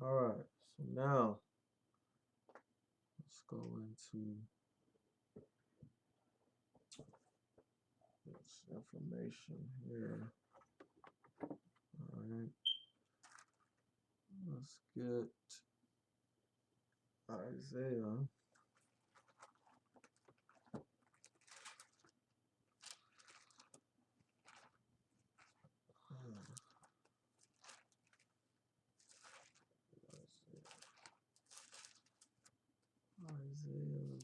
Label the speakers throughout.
Speaker 1: All right. So now let's go into this information here. All right. Let's get Isaiah. Isaiah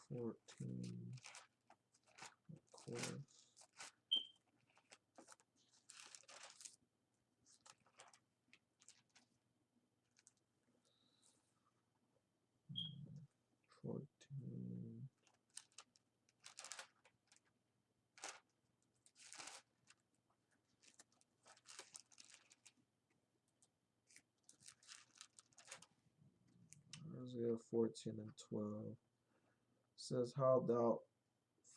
Speaker 1: 14, of course. 14. Isaiah 14 and 12 says, How thou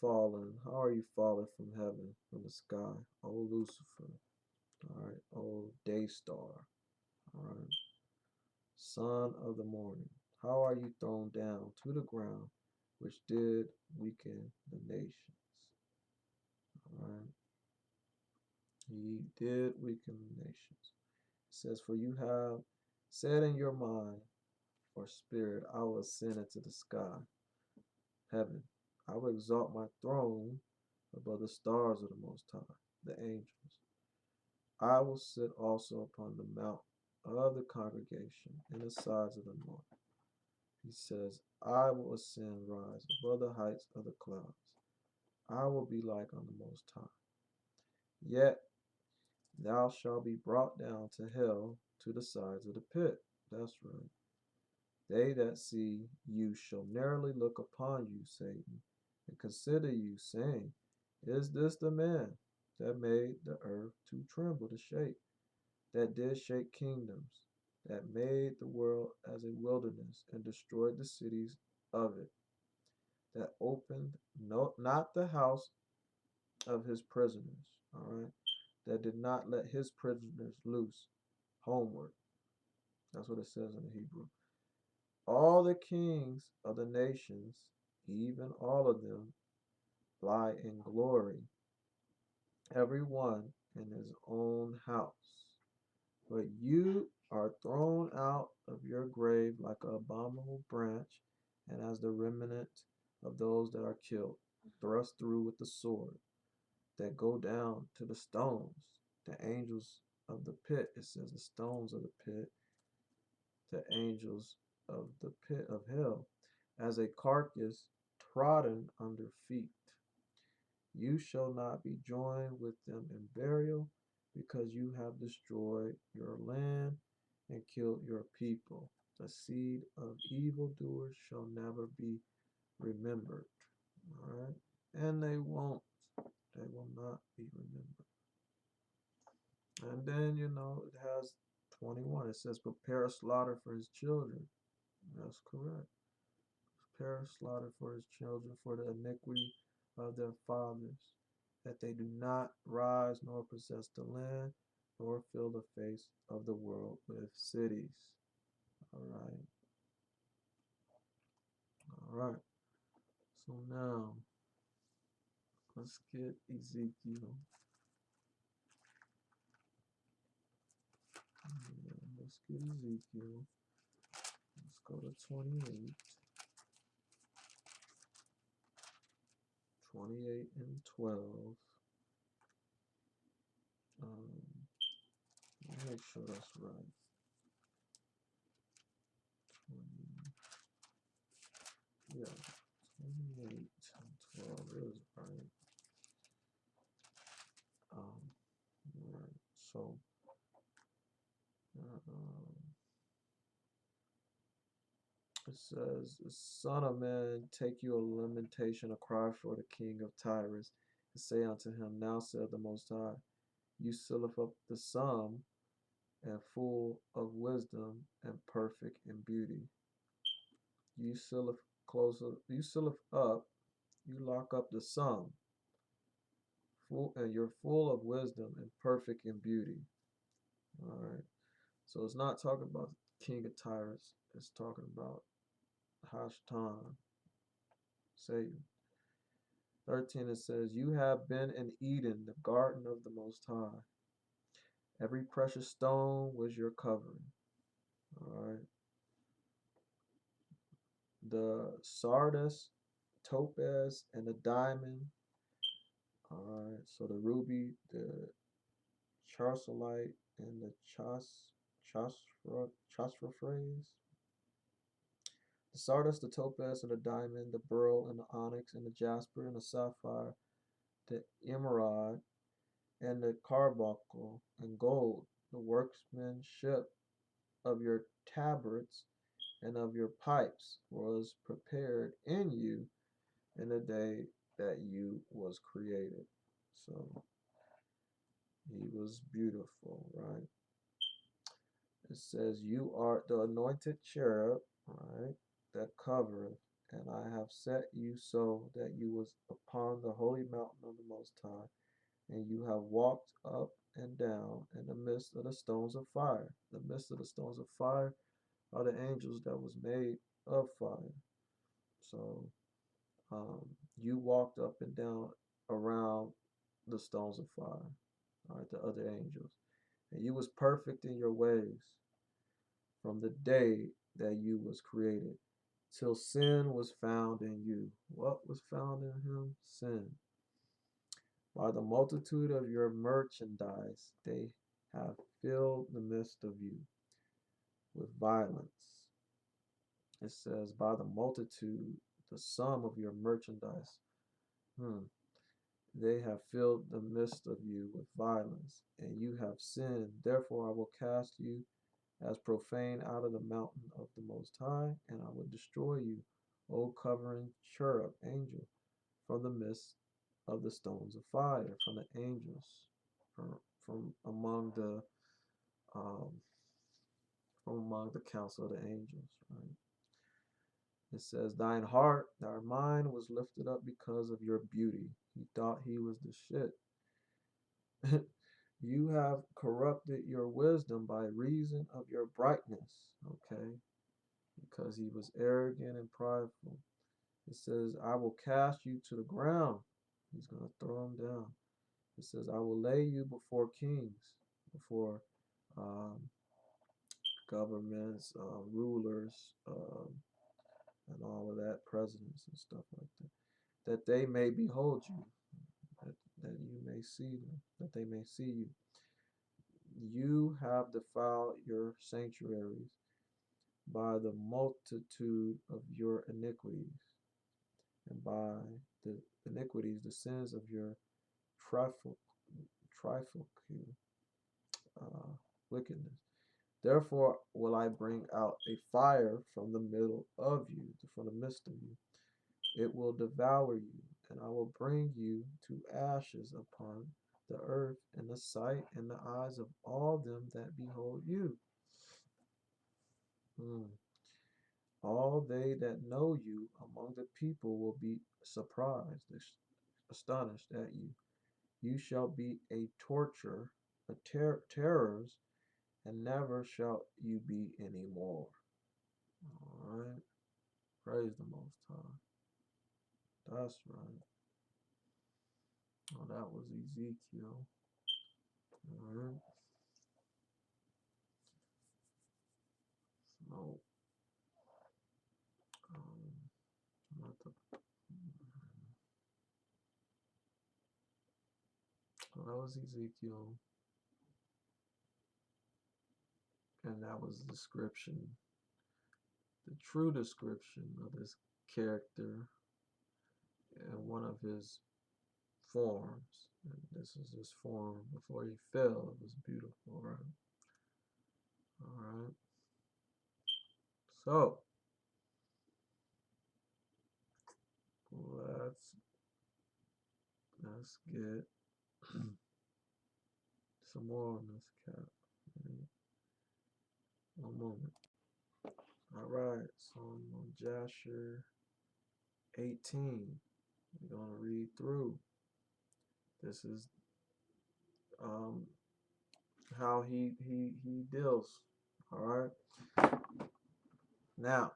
Speaker 1: fallen, how are you fallen from heaven, from the sky, O Lucifer, all right, O day star, all right, son of the morning. How are you thrown down to the ground, which did weaken the nations, all right? He did weaken the nations. It says, For you have said in your mind or spirit, I will ascend into the sky, heaven. I will exalt my throne above the stars of the Most High, the angels. I will sit also upon the mount of the congregation in the sides of the north. He says, I will ascend, rise above the heights of the clouds. I will be like on the Most High. Yet thou shalt be brought down to hell, to the sides of the pit. That's right. They that see you shall narrowly look upon you, Satan, and consider you, saying, Is this the man that made the earth to tremble, to shake, that did shake kingdoms, that made the world as a wilderness, and destroyed the cities of it, that opened not the house of his prisoners, all right, that did not let his prisoners loose homeward. That's what it says in the Hebrew. All the kings of the nations, even all of them, lie in glory, every one in his own house. But you are thrown out of your grave like an abominable branch, and as the remnant of those that are killed, thrust through with the sword, that go down to the stones, the angels of the pit. It says the stones of the pit, the angels of the pit of hell, as a carcass trodden under feet. You shall not be joined with them in burial, because you have destroyed your land and killed your people. The seed of evildoers shall never be remembered. All right? And they won't. They will not be remembered. And then, it has 21. It says, Prepare a slaughter for his children. That's correct. Prepare a slaughter for his children for the iniquity of their fathers, that they do not rise nor possess the land, nor fill the face of the world with cities. All right. All right. So now let's get Ezekiel. Yeah, let's get Ezekiel. Let's go to 28. 28 and 12. Um, make sure that's right. 20, yeah, 28 and 12 is right. Um, right. So, it says, Son of man, take you a lamentation, a cry for the king of Tyrus, and say unto him, Now saith the Most High, you sealeth up the sum, and full of wisdom, and perfect in beauty. You sealeth up You lock up the sum, full, and you're full of wisdom and perfect in beauty. All right. So it's not talking about King of Tyrants. It's talking about Hashtan, Satan. 13 it says, "You have been in Eden, the garden of the Most High. Every precious stone was your covering." All right. The sardis, topaz, and the diamond. All right. So the ruby, the charsolite, and the chasra the sardis, the topaz, and the diamond, the beryl, and the onyx, and the jasper, and the sapphire, the emerald, and the carbuncle, and gold, the workmanship of your tabrets and of your pipes was prepared in you in the day that you was created. So he was beautiful, right? It says, "You are the anointed cherub, right, that covereth, and I have set you so that you was upon the holy mountain of the Most High, and you have walked up and down in the midst of the stones of fire." The midst of the stones of fire are the angels that was made of fire. So you walked up and down around the stones of fire, all right, the other angels, and you was perfect in your ways from the day that you was created till sin was found in you. What was found in him? Sin. By the multitude of your merchandise, they have filled the midst of you with violence. It says, by the multitude, the sum of your merchandise, they have filled the midst of you with violence, and you have sinned. Therefore, I will cast you as profane out of the mountain of the Most High, and I will destroy you, O covering cherub, angel, from the midst of the stones of fire, from the angels, from among the um, from among the council of the angels. Right? It says, "Thine heart, thy mind was lifted up because of your beauty." He thought he was the shit. You have corrupted your wisdom by reason of your brightness. Okay, because he was arrogant and prideful. It says, "I will cast you to the ground." He's going to throw him down. It says, "I will lay you before kings, before um, governments, rulers, and all of that, presidents and stuff like that they may behold you, that you may see them, that they may see you. You have defiled your sanctuaries by the multitude of your iniquities, and by the iniquities, the sins of your trifle, trifle uh, wickedness. Therefore will I bring out a fire from the middle of you, from the midst of you. It will devour you, and I will bring you to ashes upon the earth in the sight and the eyes of all them that behold you. Hmm. All they that know you among the people will be surprised, astonished at you. You shall be a torture, terrors, and never shall you be any more. All right. Praise the Most High. That's right. Oh, that was Ezekiel. All right. So, not the, so that was Ezekiel, and that was the description, the true description of this character and one of his forms. And this is his form before he fell. It was beautiful, right? All right. So let's get some more on this cap. Right? One moment. All right. So I'm on Jasher 18. We're going to read through. This is um, how he deals. All right. Now,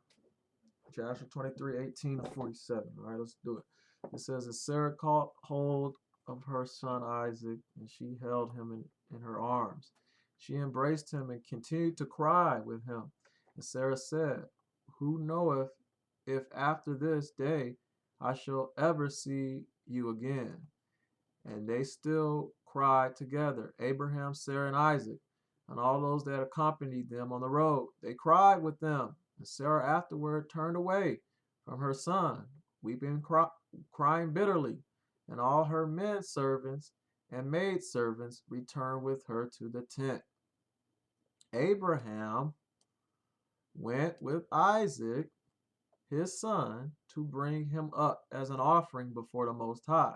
Speaker 1: Joshua 23:18-47. All right, let's do it. It says, and Sarah caught hold of her son Isaac, and she held him in her arms. She embraced him and continued to cry with him. And Sarah said, who knoweth if after this day I shall ever see you again? And they still cried together, Abraham, Sarah, and Isaac, and all those that accompanied them on the road. They cried with them. And Sarah afterward turned away from her son, weeping, crying bitterly. And all her men servants and maid servants returned with her to the tent. Abraham went with Isaac, his son, to bring him up as an offering before the Most High,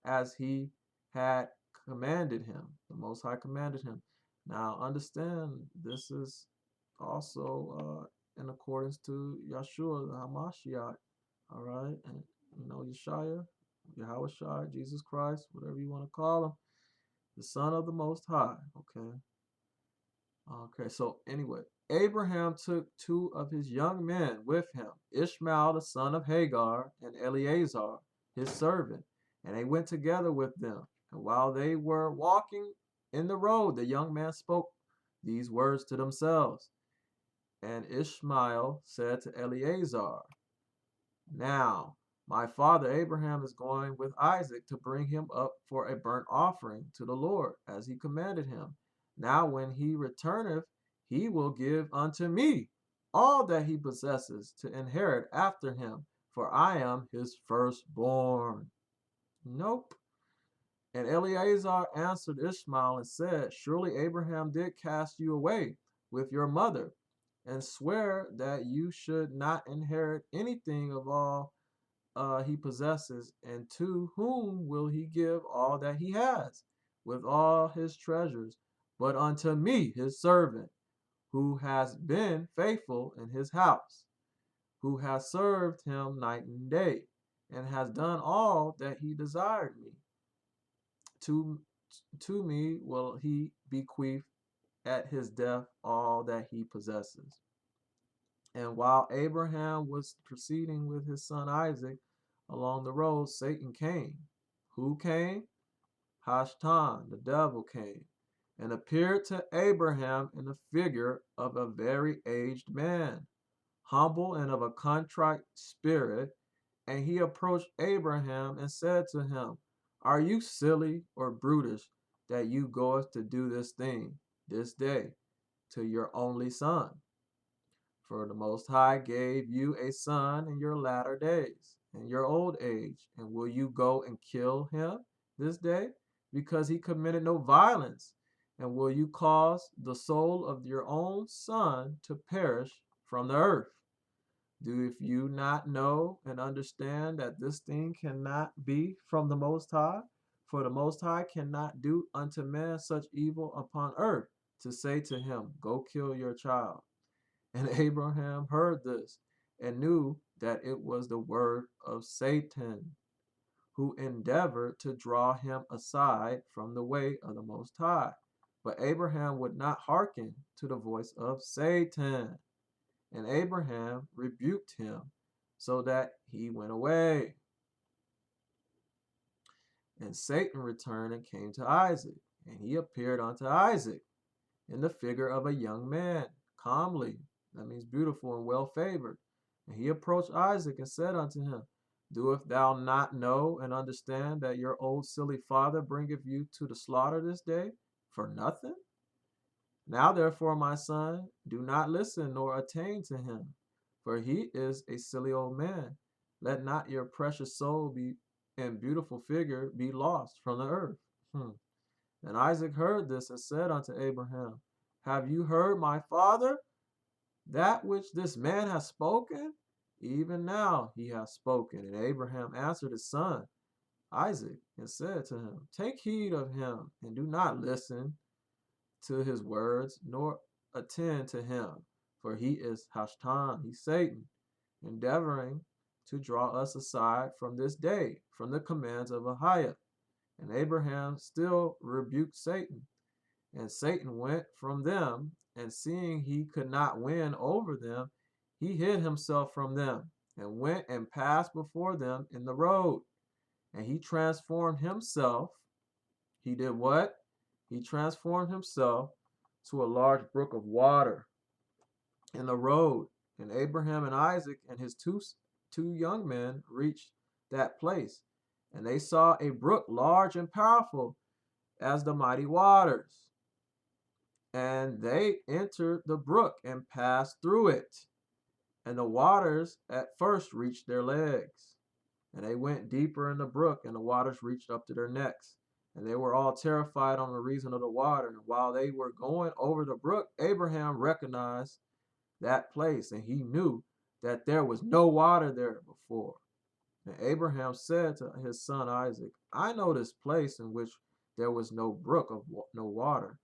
Speaker 1: as he had commanded him. The Most High commanded him. Now, understand, this is also in accordance to Yeshua, the Hamashiach. All right, and Yeshua, Yahweh, Jesus Christ, whatever you want to call him, the Son of the Most High. Okay. Okay, so anyway, Abraham took two of his young men with him, Ishmael the son of Hagar and Eleazar his servant, and they went together with them. And while they were walking in the road, the young man spoke these words to themselves. And Ishmael said to Eleazar, now, my father Abraham is going with Isaac to bring him up for a burnt offering to the Lord, as he commanded him. Now, when he returneth, he will give unto me all that he possesses to inherit after him, for I am his firstborn. Nope. And Eleazar answered Ishmael and said, surely Abraham did cast you away with your mother, and swear that you should not inherit anything of all he possesses, and to whom will he give all that he has, with all his treasures, but unto me, his servant, who has been faithful in his house, who has served him night and day, and has done all that he desired me. To, to me will he bequeath at his death all that he possesses. And while Abraham was proceeding with his son Isaac along the road, Satan came. Who came? Hashtan, the devil, came and appeared to Abraham in the figure of a very aged man, humble and of a contrite spirit. And he approached Abraham and said to him, are you silly or brutish that you goest to do this thing this day to your only son? For the Most High gave you a son in your latter days, in your old age, and will you go and kill him this day, because he committed no violence? And will you cause the soul of your own son to perish from the earth? Do if you not know and understand that this thing cannot be from the Most High? For the Most High cannot do unto man such evil upon earth, to say to him, go kill your child. And Abraham heard this and knew that it was the word of Satan, who endeavored to draw him aside from the way of the Most High. But Abraham would not hearken to the voice of Satan. And Abraham rebuked him so that he went away. And Satan returned and came to Isaac, and he appeared unto Isaac in the figure of a young man, calmly. That means beautiful and well favored. And he approached Isaac and said unto him, doest thou not know and understand that your old silly father bringeth you to the slaughter this day for nothing? Now therefore, my son, do not listen nor attain to him, for he is a silly old man. Let not your precious soul be and beautiful figure be lost from the earth. And Isaac heard this and said unto Abraham, have you heard my father? That which this man has spoken? Even now he has spoken. And Abraham answered his son Isaac and said to him, take heed of him, and do not listen to his words, nor attend to him. For he is Hashtan, he's Satan, endeavoring to draw us aside from this day, from the commands of Ahiah. And Abraham still rebuked Satan. And Satan went from them, and seeing he could not win over them, he hid himself from them, and went and passed before them in the road. And he transformed himself. He did what? He transformed himself to a large brook of water in the road. And Abraham and Isaac and his two young men reached that place. And they saw a brook large and powerful as the mighty waters. And they entered the brook and passed through it. And the waters at first reached their legs. And they went deeper in the brook, and the waters reached up to their necks. And they were all terrified on the reason of the water. And while they were going over the brook, Abraham recognized that place, and he knew that there was no water there before. And Abraham said to his son Isaac, I know this place in which there was no brook of no water,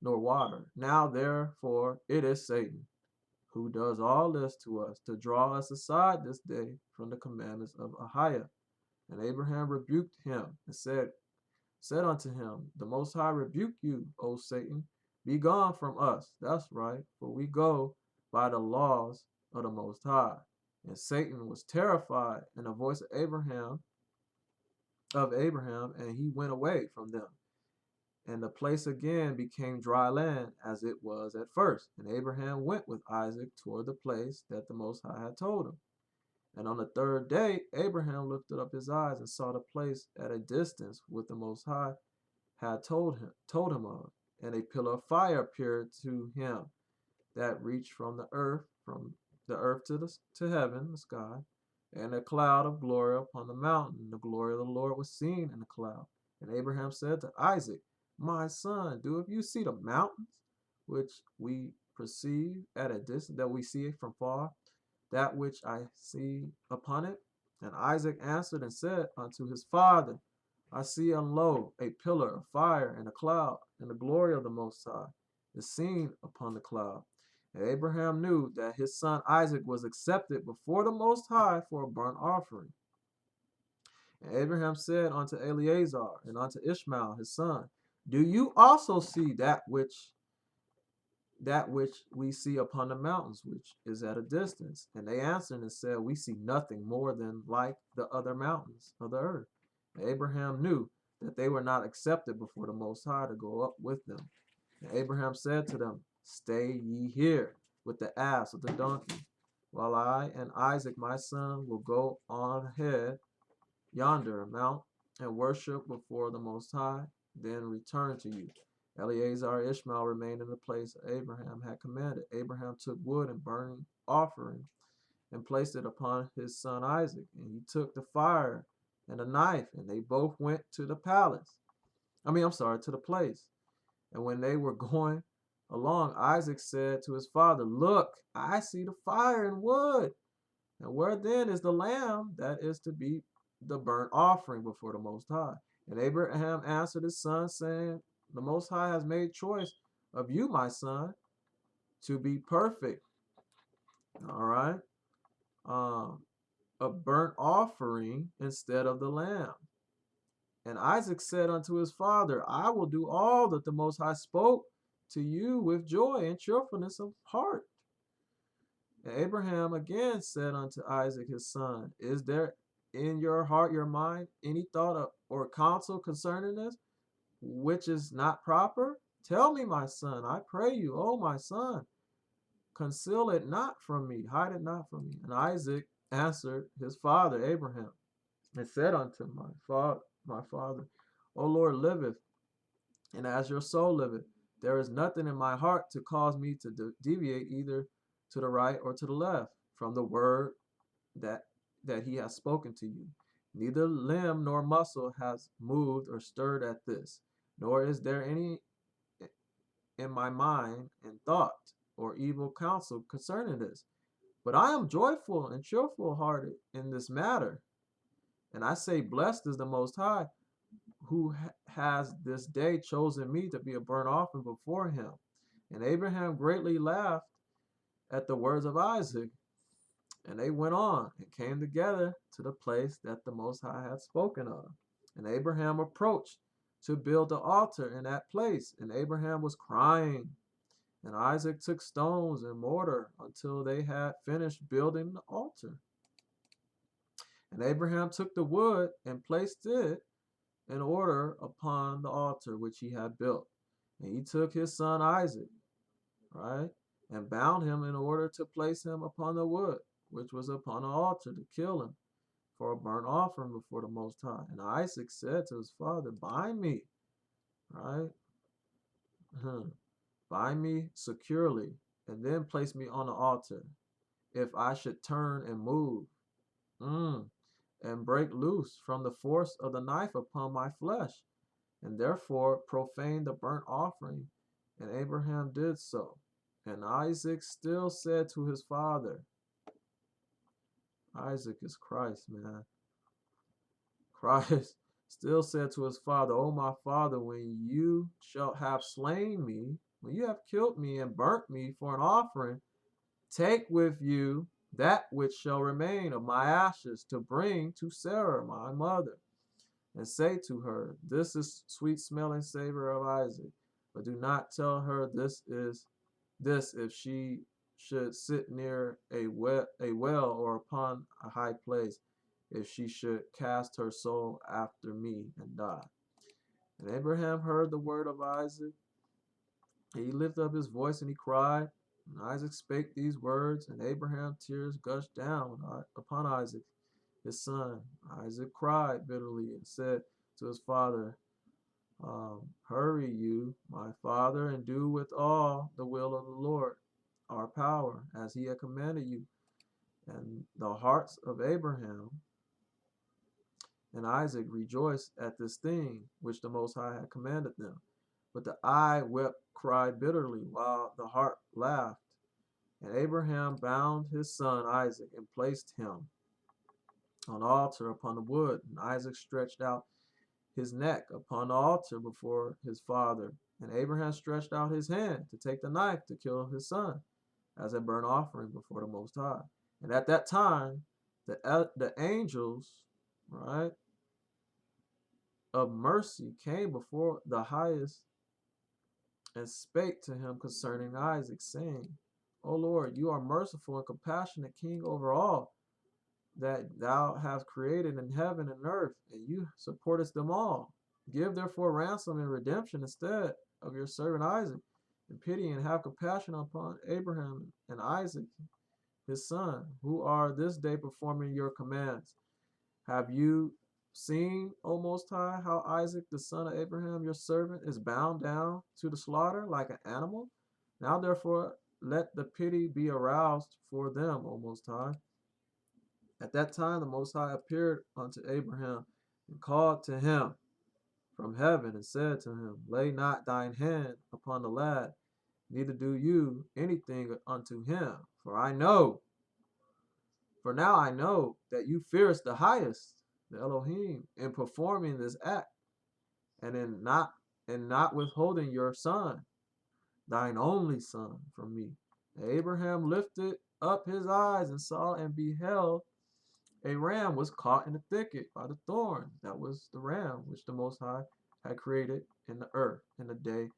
Speaker 1: nor water. Now therefore it is Satan who does all this to us, to draw us aside this day from the commandments of Ahiah. And Abraham rebuked him and said unto him, the Most High rebuke you, O Satan. Be gone from us. That's right, for we go by the laws of the Most High. And Satan was terrified in the voice of Abraham, and he went away from them. And the place again became dry land as it was at first. And Abraham went with Isaac toward the place that the Most High had told him. And on the third day, Abraham lifted up his eyes and saw the place at a distance which the Most High had told him of. And a pillar of fire appeared to him that reached from the earth to heaven, the sky, and a cloud of glory upon the mountain. The glory of the Lord was seen in the cloud. And Abraham said to Isaac, my son, do if you see the mountains which we perceive at a distance, that we see it from far, that which I see upon it? And Isaac answered and said unto his father, I see, and lo, a pillar of fire and a cloud, and the glory of the Most High is seen upon the cloud. And Abraham knew that his son Isaac was accepted before the Most High for a burnt offering. And Abraham said unto Eleazar and unto Ishmael his son, do you also see that which we see upon the mountains, which is at a distance? And they answered and said, we see nothing more than like the other mountains of the earth. And Abraham knew that they were not accepted before the Most High to go up with them. And Abraham said to them, stay ye here with the ass of the donkey, while I and Isaac my son will go on ahead yonder mount and worship before the Most High, then return to you. Eleazar and Ishmael remained in the place Abraham had commanded. Abraham took wood and burning offering and placed it upon his son Isaac. And he took the fire and a knife, and they both went to the to the place. And when they were going along, Isaac said to his father, look, I see the fire and wood. And where then is the lamb that is to be the burnt offering before the Most High? And Abraham answered his son, saying, the Most High has made choice of you, my son, to be perfect. All right. A burnt offering instead of the lamb. And Isaac said unto his father, I will do all that the Most High spoke to you with joy and cheerfulness of heart. And Abraham again said unto Isaac his son, is there in your heart, your mind, any thought or counsel concerning this, which is not proper? Tell me, my son, I pray you, O my son. Conceal it not from me, hide it not from me. And Isaac answered his father Abraham and said unto my father, O Lord liveth, and as your soul liveth, there is nothing in my heart to cause me to deviate either to the right or to the left from the word that he has spoken to you. Neither limb nor muscle has moved or stirred at this, nor is there any in my mind and thought or evil counsel concerning this. But I am joyful and cheerful hearted in this matter. And I say, blessed is the Most High, who has this day chosen me to be a burnt offering before him. And Abraham greatly laughed at the words of Isaac. And they went on and came together to the place that the Most High had spoken of. And Abraham approached to build the altar in that place. And Abraham was crying. And Isaac took stones and mortar until they had finished building the altar. And Abraham took the wood and placed it in order upon the altar which he had built. And he took his son Isaac, right, and bound him in order to place him upon the wood which was upon the altar to kill him for a burnt offering before the Most High. And Isaac said to his father, bind me, right? Bind me securely, and then place me on the altar. If I should turn and move, and break loose from the force of the knife upon my flesh, and therefore profane the burnt offering. And Abraham did so. And Isaac still said to his father, Isaac is Christ, man. Christ still said to his father, O my father, when you shall have slain me, when you have killed me and burnt me for an offering, take with you that which shall remain of my ashes to bring to Sarah, my mother, and say to her, this is sweet smelling savor of Isaac. But do not tell her this if she should sit near a well or upon a high place, if she should cast her soul after me and die. And Abraham heard the word of Isaac. He lifted up his voice and he cried. And Isaac spake these words, and Abraham's tears gushed down upon Isaac, his son. Isaac cried bitterly and said to his father, hurry you, my father, and do with all the will of the Lord, our power, as he had commanded you. And the hearts of Abraham and Isaac rejoiced at this thing which the Most High had commanded them. But the eye cried bitterly, while the heart laughed. And Abraham bound his son Isaac and placed him on the altar upon the wood. And Isaac stretched out his neck upon the altar before his father. And Abraham stretched out his hand to take the knife to kill his son as a burnt offering before the Most High. And at that time, the angels, right, of mercy came before the highest and spake to him concerning Isaac, saying, O Lord, you are merciful and compassionate, King over all that thou hast created in heaven and earth, and you supportest them all. Give therefore ransom and redemption instead of your servant Isaac, and pity and have compassion upon Abraham and Isaac his son, who are this day performing your commands. Have you seen, O Most High, how Isaac the son of Abraham your servant is bound down to the slaughter like an animal? Now therefore let the pity be aroused for them, O Most High. At that time the Most High appeared unto Abraham and called to him from heaven and said to him, lay not thine hand upon the lad, neither do you anything unto him. For now I know that you fearest the highest, the Elohim, in performing this act, and in not withholding your son, thine only son, from me. And Abraham lifted up his eyes and saw and beheld a ram was caught in the thicket by the thorns. That was the ram which the Most High had created in the earth in the day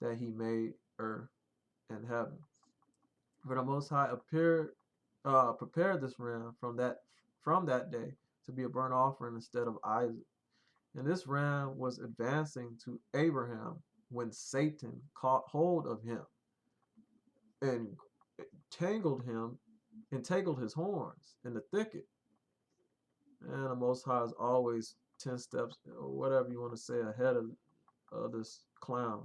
Speaker 1: that he made earth and heaven. For the Most High prepared this ram from that day to be a burnt offering instead of Isaac. And this ram was advancing to Abraham when Satan caught hold of him and entangled his horns in the thicket. And the Most High is always 10 steps, or whatever you want to say, ahead of this clown,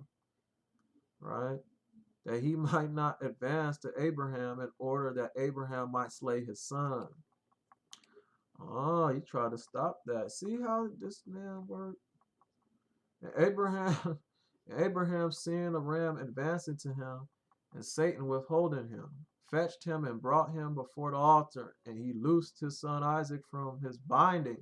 Speaker 1: right? That he might not advance to Abraham in order that Abraham might slay his son. Oh, he tried to stop that. See how this man worked? And Abraham seeing the ram advancing to him, and Satan withholding him, fetched him and brought him before the altar, and he loosed his son Isaac from his binding,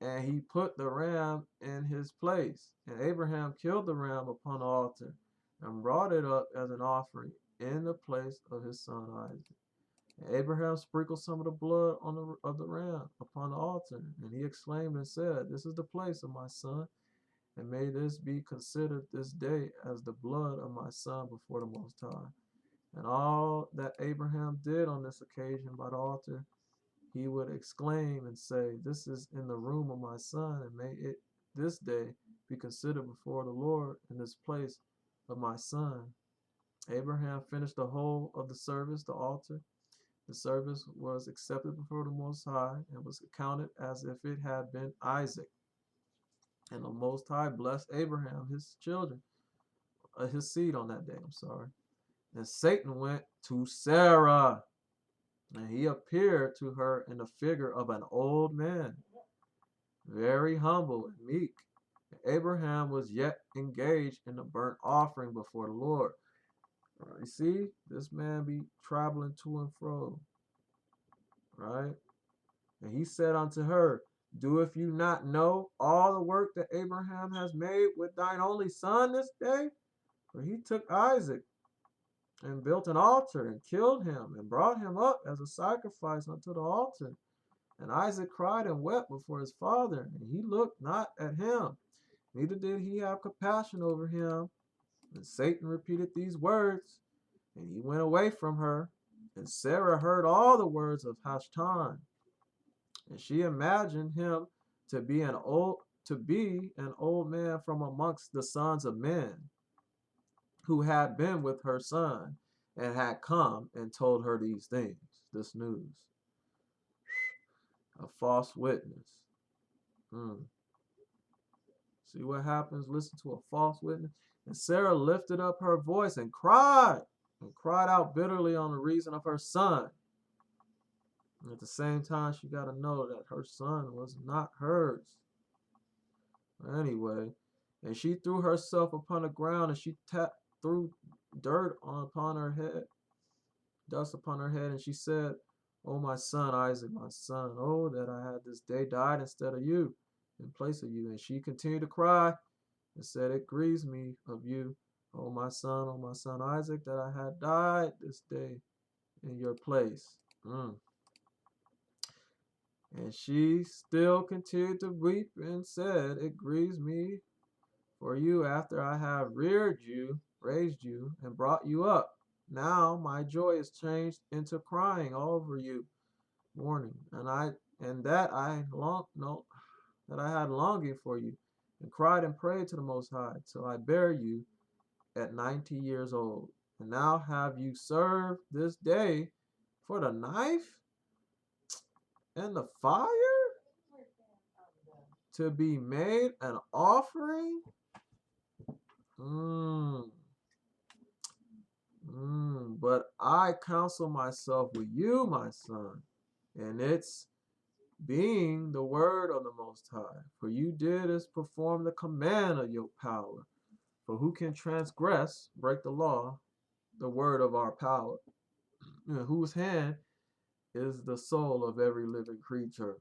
Speaker 1: and he put the ram in his place. And Abraham killed the ram upon the altar, and brought it up as an offering in the place of his son Isaac. And Abraham sprinkled some of the blood of the ram upon the altar, and he exclaimed and said, "This is the place of my son, and may this be considered this day as the blood of my son before the Most High." And all that Abraham did on this occasion by the altar, he would exclaim and say, "This is in the room of my son, and may it this day be considered before the Lord in this place of my son." Abraham finished the whole of the service, the altar. The service was accepted before the Most High and was accounted as if it had been Isaac. And the Most High blessed Abraham, his children, his seed on that day. I'm sorry. And Satan went to Sarah, and he appeared to her in the figure of an old man, very humble and meek. Abraham was yet engaged in the burnt offering before the Lord. Right, you see, this man be traveling to and fro, right? And he said unto her, "Doeth you not know all the work that Abraham has made with thine only son this day? For he took Isaac and built an altar and killed him and brought him up as a sacrifice unto the altar. And Isaac cried and wept before his father, and he looked not at him, neither did he have compassion over him." And Satan repeated these words, and he went away from her. And Sarah heard all the words of Hashtan, and she imagined him to be an old man from amongst the sons of men, who had been with her son, and had come and told her these things, this news. A false witness. See what happens? Listen to a false witness. And Sarah lifted up her voice and cried out bitterly on the reason of her son. And at the same time, she got to know that her son was not hers. Anyway, and she threw herself upon the ground, and she threw dirt upon her head, dust upon her head, and she said, "O my son Isaac, my son, oh that I had this day died instead of you, in place of you." And she continued to cry and said, "It grieves me of you, O my son Isaac, that I had died this day in your place." And she still continued to weep and said, "It grieves me for you after I have raised you, and brought you up. Now my joy is changed into crying over you, mourning, and that I had longing for you, and cried and prayed to the Most High, till I bare you at 90 years old. And now have you served this day for the knife and the fire, to be made an offering?" But I counsel myself with you, my son, and it's being the word of the Most High. For you did as perform the command of your power. For who can transgress, break the law, the word of our power, in whose hand is the soul of every living creature?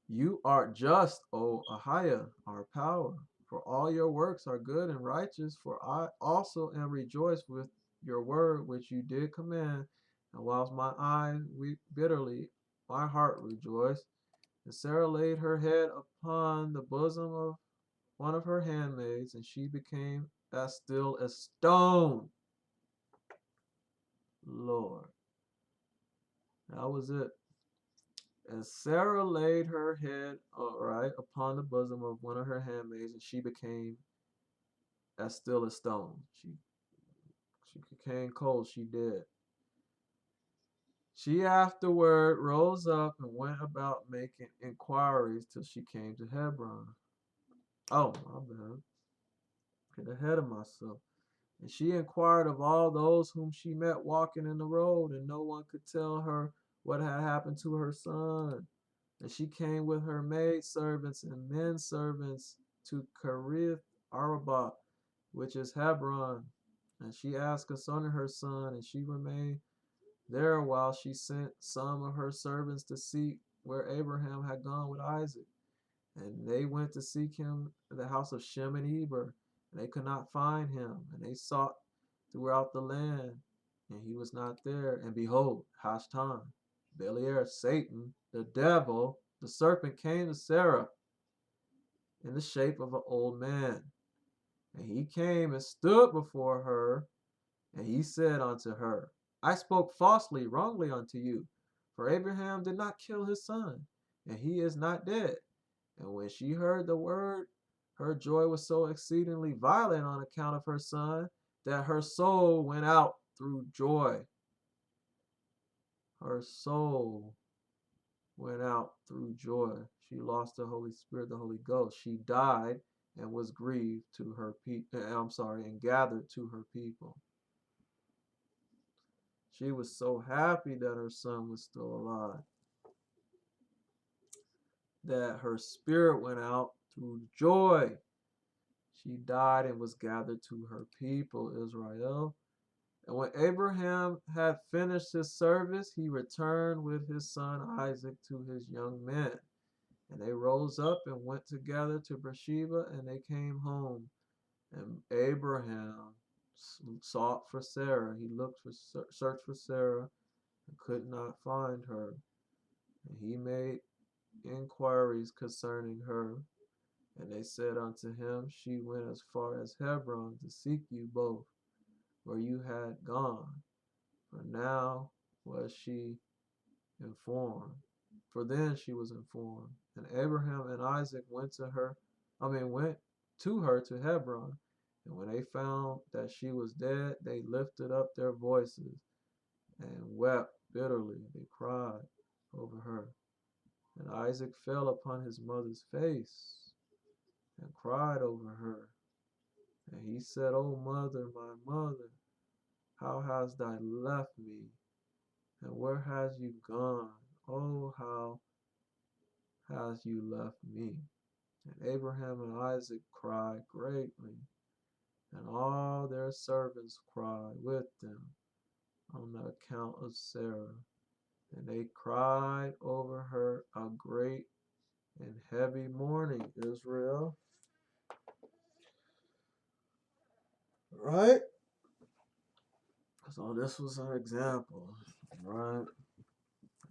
Speaker 1: You are just, O Ahiah, our power, for all your works are good and righteous. For I also am rejoiced with your word which you did command. And whilst my eyes weep bitterly, my heart rejoiced. And Sarah laid her head upon the bosom of one of her handmaids, and she became as still as stone. Lord, that was it. And Sarah laid her head upright upon the bosom of one of her handmaids, and she became as still as stone. She became cold. She did. She afterward rose up and went about making inquiries till she came to Hebron. Oh, my bad. Get ahead of myself. And she inquired of all those whom she met walking in the road, and no one could tell her what had happened to her son. And she came with her maidservants and men servants to Kirith Arba, which is Hebron. And she asked concerning her son, and she remained there while she sent some of her servants to seek where Abraham had gone with Isaac. And they went to seek him in the house of Shem and Eber, and they could not find him. And they sought throughout the land and he was not there. And behold, Hashtan, Beliar, Satan, the devil, the serpent came to Sarah in the shape of an old man. And he came and stood before her, and he said unto her, I spoke falsely, wrongly unto you, for Abraham did not kill his son, and he is not dead. And when she heard the word, her joy was so exceedingly violent on account of her son, that her soul went out through joy. Her soul went out through joy. She lost the Holy Spirit, the Holy Ghost. She died and was grieved to her people. And gathered to her people. She was so happy that her son was still alive, that her spirit went out through joy. She died and was gathered to her people, Israel. And when Abraham had finished his service, he returned with his son Isaac to his young men. And they rose up and went together to Beersheba, and they came home. And Abraham sought for Sarah. He searched for Sarah and could not find her. And he made inquiries concerning her. And they said unto him, She went as far as Hebron to seek you both, where you had gone. For now was she informed. For then she was informed. And Abraham and Isaac went to her to Hebron. And when they found that she was dead, they lifted up their voices and wept bitterly. They cried over her. And Isaac fell upon his mother's face and cried over her. And he said, O mother, my mother, how hast thou left me? And where hast you gone? Oh, how hast you left me? And Abraham and Isaac cried greatly, and all their servants cried with them on the account of Sarah. And they cried over her a great and heavy mourning, Israel. Right? So this was an example, right,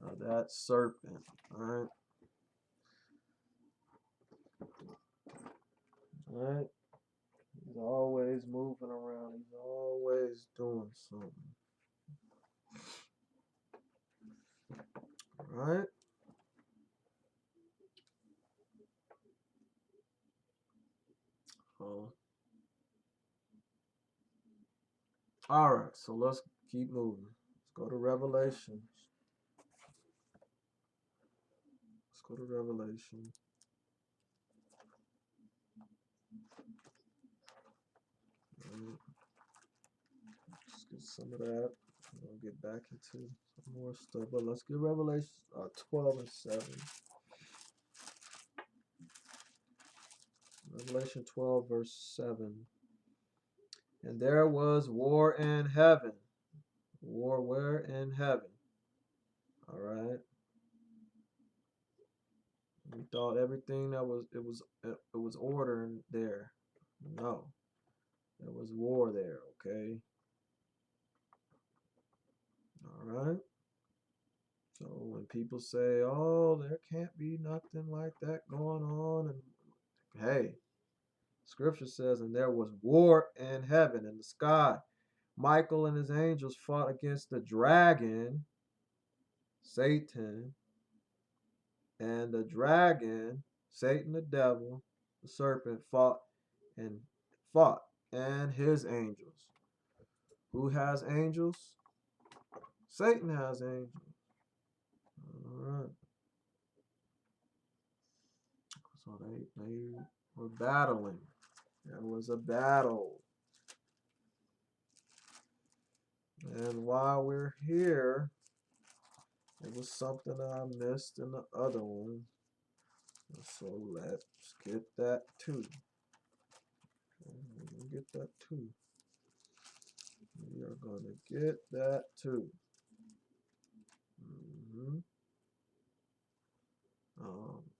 Speaker 1: of that serpent, right? Right? He's always moving around. He's always doing something. Right? So, all right. So let's keep moving. Let's go to Revelation. Let's go to Revelation. Right. Let's get some of that. We'll get back into some more stuff. But let's get Revelation 12 and 7. Revelation 12, verse 7. And there was war in heaven. War where? In heaven. All right. We thought everything that was order in there. No. There was war there, okay? All right. So when people say, "Oh, there can't be nothing like that going on," and hey, Scripture says, "And there was war in heaven, in the sky. Michael and his angels fought against the dragon, Satan, and the dragon, Satan, the devil, the serpent and fought, and his angels. Who has angels? Satan has angels. All right. So they were battling. There was a battle. And while we're here, it was something that I missed in the other one. So let's get that too. We'll get that too. We are going to get that too. Mm-hmm.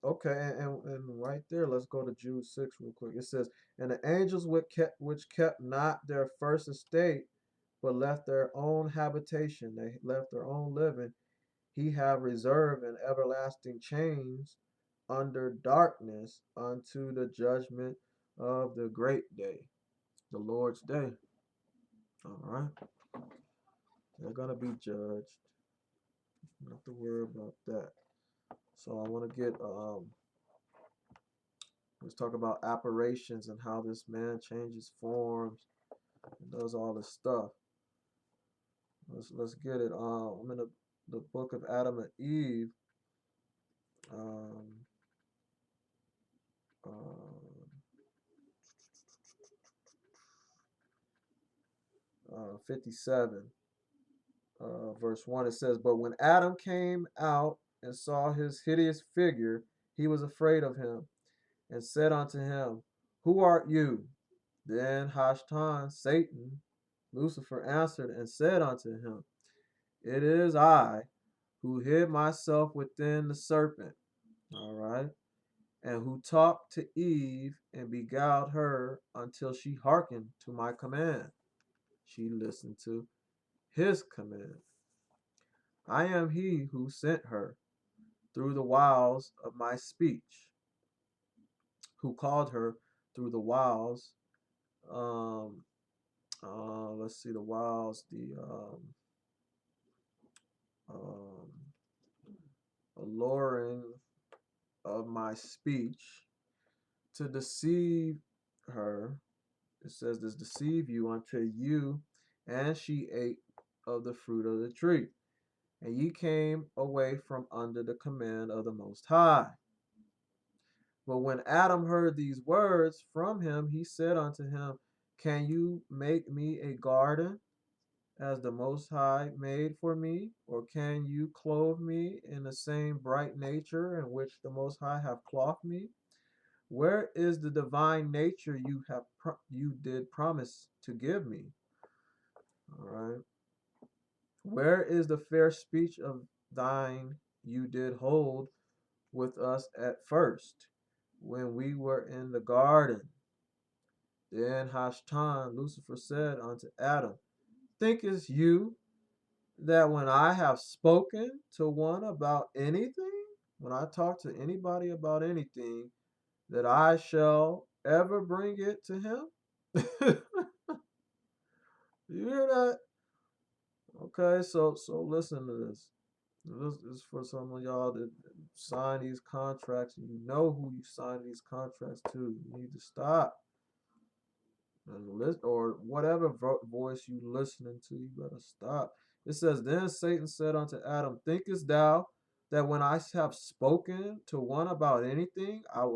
Speaker 1: Okay, and right there, let's go to Jude 6 real quick. It says, And the angels which kept not their first estate, but left their own habitation, they left their own living, he have reserved in everlasting chains under darkness unto the judgment of the great day, the Lord's day. All right. They're going to be judged. Not have to worry about that. So I want to get, let's talk about apparitions and how this man changes forms and does all this stuff. Let's get it. I'm in the book of Adam and Eve. Um, uh, 57, verse 1, it says, "But when Adam came out and saw his hideous figure, he was afraid of him, and said unto him, Who art you? Then Hashtan, Satan, Lucifer, answered and said unto him, It is I who hid myself within the serpent, all right, and who talked to Eve and beguiled her until she hearkened to my command. She listened to his command. I am he who sent her through the wiles of my speech, who called her through the wiles. Um, let's see, the wiles, the um, alluring of my speech to deceive her. It says this, deceive you until you and she ate of the fruit of the tree, and ye came away from under the command of the Most High. But when Adam heard these words from him, he said unto him, Can you make me a garden as the Most High made for me? Or can you clothe me in the same bright nature in which the Most High have clothed me? Where is the divine nature you did promise to give me? All right. Where is the fair speech of thine you did hold with us at first, when we were in the garden? Then Hashtan, Lucifer, said unto Adam, Thinkest you that when I have spoken to one about anything, when I talk to anybody about anything, that I shall ever bring it to him? You hear that? Okay, so listen to this. This is for some of y'all that sign these contracts and you know who you sign these contracts to. You need to stop. Or whatever voice you listening to, you better stop. It says, Then Satan said unto Adam, Thinkest thou that when I have spoken to one about anything, I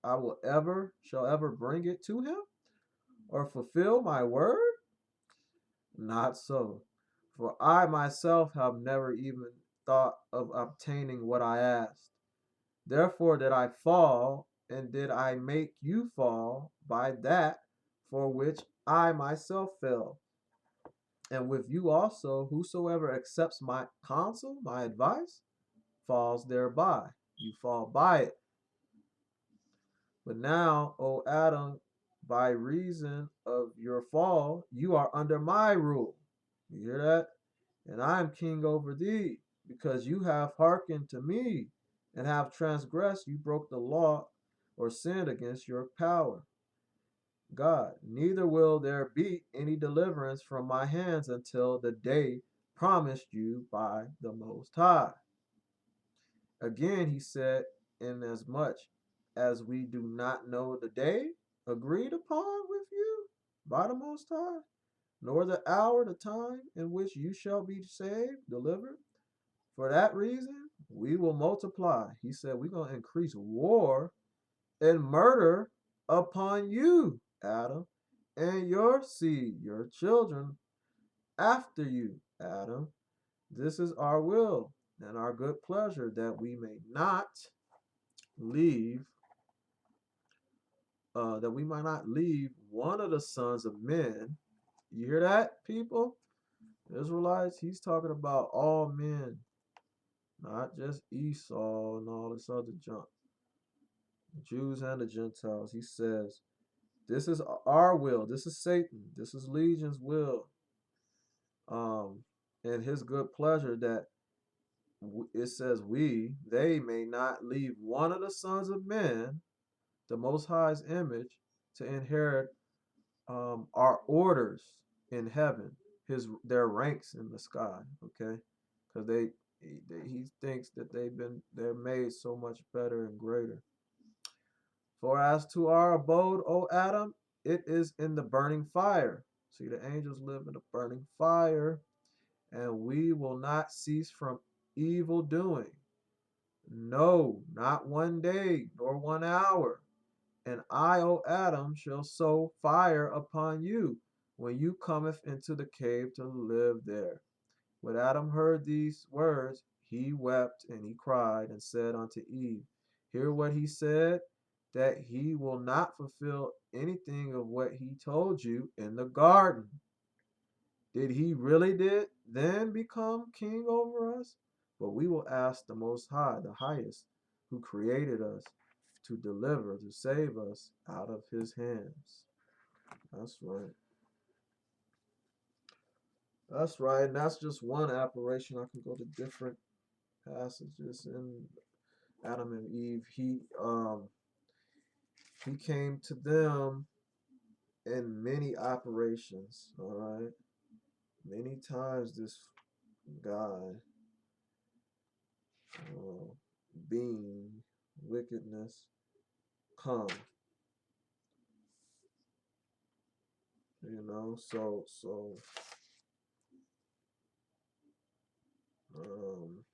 Speaker 1: shall ever bring it to him, or fulfill my word? Not so. For I myself have never even thought of obtaining what I asked. Therefore did I fall, and did I make you fall by that for which I myself fell. And with you also, whosoever accepts my counsel, my advice, falls thereby. You fall by it. But now, O Adam, by reason of your fall, you are under my rule. You hear that? And I am king over thee, because you have hearkened to me, and have transgressed, you broke the law, or sinned against your power. God, neither will there be any deliverance from my hands until the day promised you by the Most High. Again, he said, Inasmuch as we do not know the day agreed upon with you by the Most High, nor the hour, the time in which you shall be saved, delivered, for that reason we will multiply. He said, we're going to increase war and murder upon you, Adam, and your seed, your children after you, Adam. This is our will and our good pleasure, that we may not leave, one of the sons of men. You hear that, people? Israelites, he's talking about all men, not just Esau and all this other junk. The Jews and the Gentiles. He says, this is our will. This is Satan. This is Legion's will. Um, and his good pleasure that it says they may not leave one of the sons of men, the Most High's image, to inherit our orders in heaven, their ranks in the sky. Okay, because he thinks that they're made so much better and greater. For as to our abode, O Adam, it is in the burning fire. See, the angels live in the burning fire, and we will not cease from evil doing. No, not one day, nor 1 hour. And I, O Adam, shall sow fire upon you when you cometh into the cave to live there. When Adam heard these words, he wept and he cried and said unto Eve, hear what he said, that he will not fulfill anything of what he told you in the garden. Did he really then become king over us? But we will ask the Most High, the highest, who created us, to deliver, to save us out of his hands. That's right. That's right. And that's just one apparition. I can go to different passages in Adam and Eve. He came to them in many operations. All right. Many times this guy, uh, being wickedness, come. So um,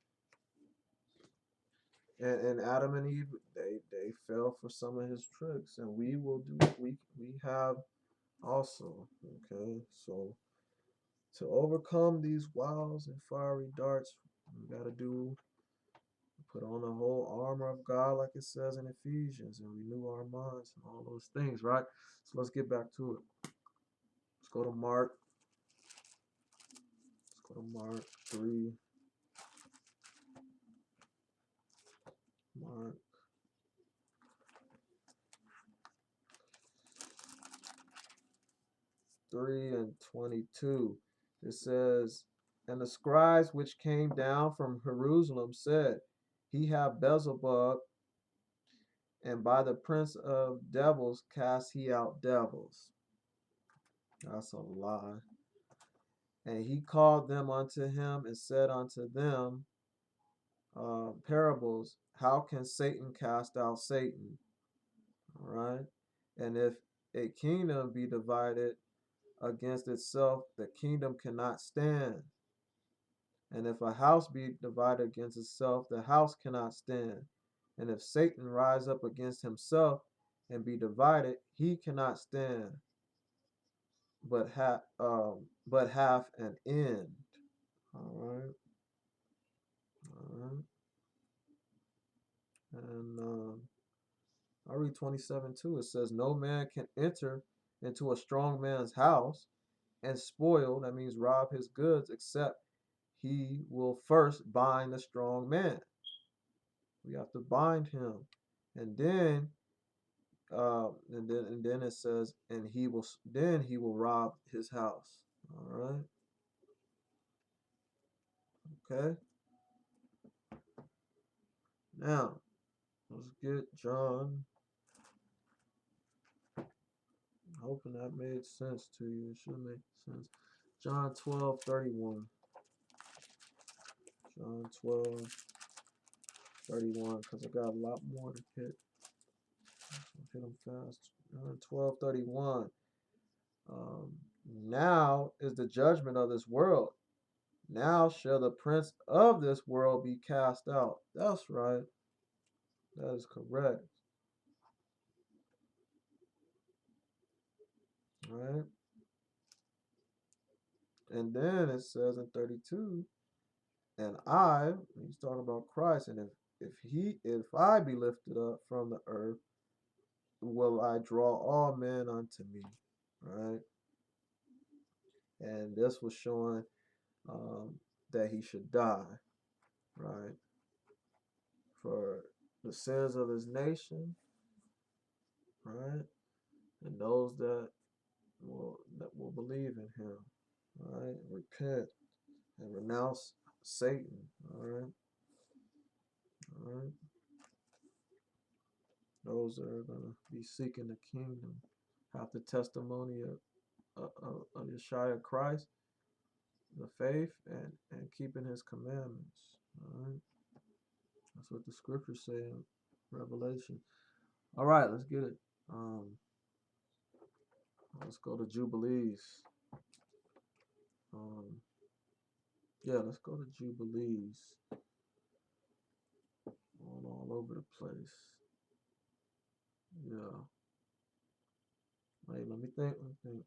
Speaker 1: and Adam and Eve, they fell for some of his tricks, and we will do we have also. Okay, so to overcome these wiles and fiery darts, we gotta put on the whole armor of God, like it says in Ephesians, and renew our minds and all those things, right? So let's get back to it. Let's go to Mark. Let's go to Mark 3. Mark 3 and 22. It says, and the scribes which came down from Jerusalem said, he hath Beelzebub, and by the prince of devils cast he out devils. That's a lie. And he called them unto him and said unto them, parables, how can Satan cast out Satan? All right. And if a kingdom be divided against itself, the kingdom cannot stand. And if a house be divided against itself, the house cannot stand. And if Satan rise up against himself and be divided, he cannot stand, but have an end. All right, all right. And I read 27 too. It says, no man can enter into a strong man's house and spoil, that means rob his goods, except he will first bind the strong man. We have to bind him. And then and then it says, and he will rob his house. All right. Okay. Now let's get John. Hoping that made sense to you. It should make sense. John 12:31. John 12:31. Because I got a lot more to hit. I'll hit them fast. John 12:31. Now is the judgment of this world. Now shall the prince of this world be cast out. That's right. That is correct. Right? And then it says in 32, and he's talking about Christ, and if I be lifted up from the earth, will I draw all men unto me. Right? And this was showing that he should die, right? For the sins of his nation, right? And those that will believe in him. All right, repent and renounce Satan. All right, all right. Those that are gonna be seeking the kingdom have the testimony of Yeshua Christ, the faith, and keeping His commandments. All right, that's what the scriptures say in Revelation. All right, let's get it. Um, let's go to Jubilees. Um, yeah, let's go to Jubilees. Going all over the place. Yeah. Wait, let me think. Let me think.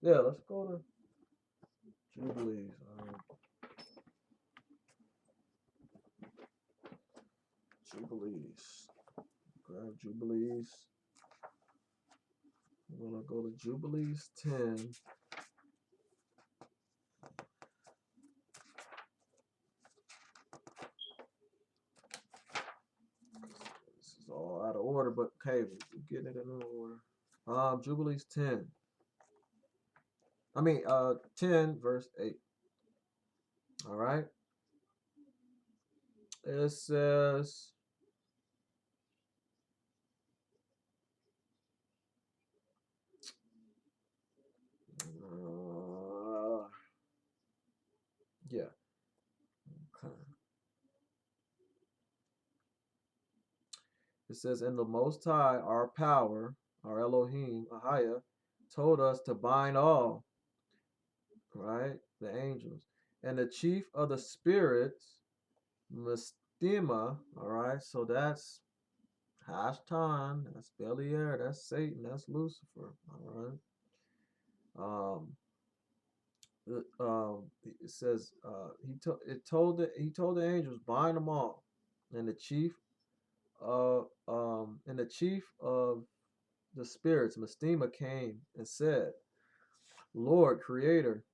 Speaker 1: Yeah, let's go to Jubilees. Jubilees. Grab Jubilees. I'm gonna go to Jubilees 10. This is all out of order, but okay, we're getting it in order. Jubilees 10. 10 verse 8. All right. It says, yeah. Okay. It says, "In the Most High, our power, our Elohim, Ahaya, told us to bind all," right? The angels. "And the chief of the spirits, Mastema," all right? So that's Hashtan, that's Beliar, that's Satan, that's Lucifer, all right? Um, it says he told the angels, bind them all, and the chief of the spirits, Mastema, came and said, "Lord, Creator,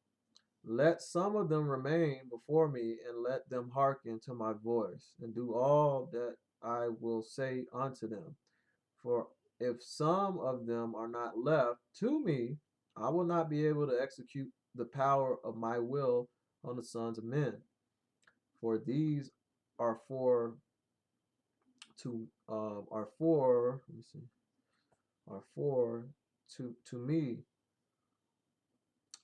Speaker 1: let some of them remain before me, and let them hearken to my voice, and do all that I will say unto them. For if some of them are not left to me, I will not be able to execute the power of my will on the sons of men. For these are let me see, are for to me.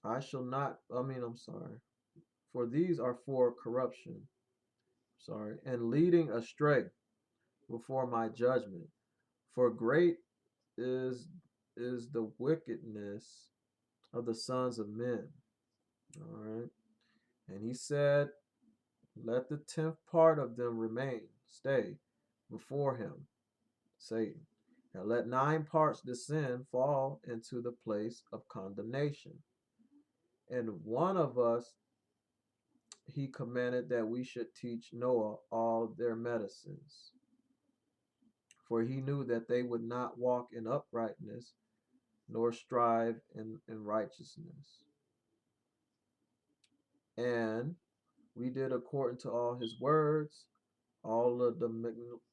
Speaker 1: I shall not. I'm sorry. For these are for corruption. Sorry, and leading astray before my judgment. For great is the wickedness of the sons of men." All right. And he said, "Let the 10th part of them remain, stay before him, Satan, and let 9 parts descend, fall into the place of condemnation. And one of us he commanded that we should teach Noah all their medicines. For he knew that they would not walk in uprightness, nor strive in righteousness. And we did according to all his words. All of the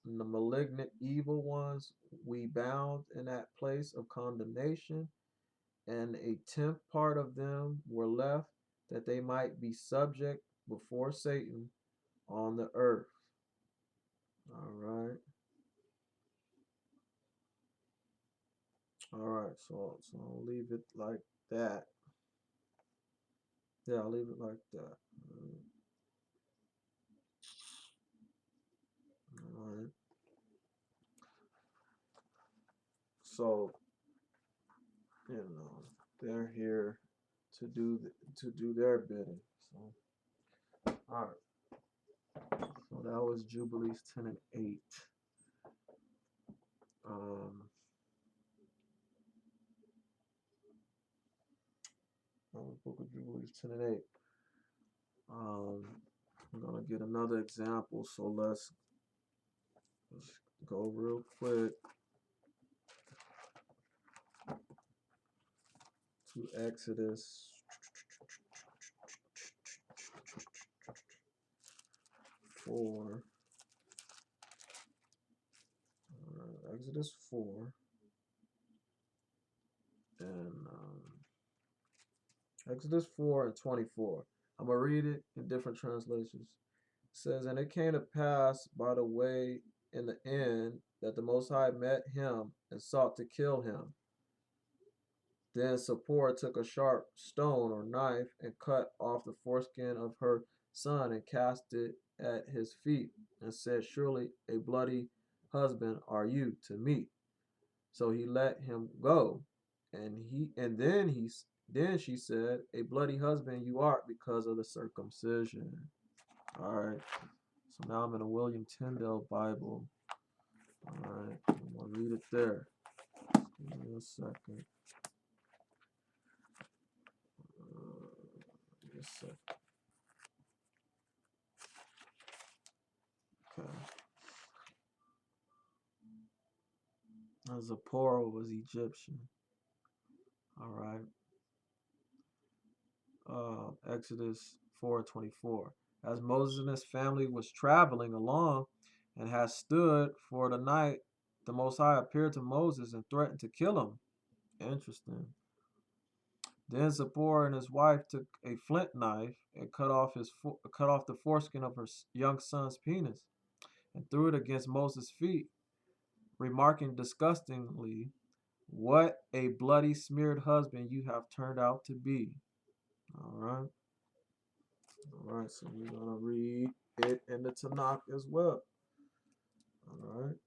Speaker 1: malignant evil ones we bound in that place of condemnation, and a 10th part of them were left, that they might be subject before Satan on the earth." All right. All right. So I'll leave it like that. Yeah, I'll leave it like that. All right. So, they're here to do their bidding. So, all right. So that was Jubilees 10 and 8. Book of Jubilees 10 and 8. I'm gonna get another example. So let's go real quick to Exodus 4. Exodus 4 and Exodus 4 and 24. I'm going to read it in different translations. It says, "And it came to pass by the way in the end that the Most High met him and sought to kill him. Then Zipporah took a sharp stone or knife and cut off the foreskin of her son and cast it at his feet and said, Surely a bloody husband are you to me. So he let him go. And then she said, A bloody husband you art because of the circumcision." All right. So now I'm in a William Tyndale Bible. All right. I'm going to read it there. Give me a second. Just a second. Okay. Zipporah was Egyptian. All right. Exodus 4:24. As Moses and his family was traveling along and had stood for the night, the Most High appeared to Moses and threatened to kill him. Interesting. Then Zipporah and his wife took a flint knife and cut off the foreskin of her young son's penis and threw it against Moses' feet, remarking disgustingly, "What a bloody smeared husband you have turned out to be." All right. All right. So we're going to read it in the Tanakh as well. All right.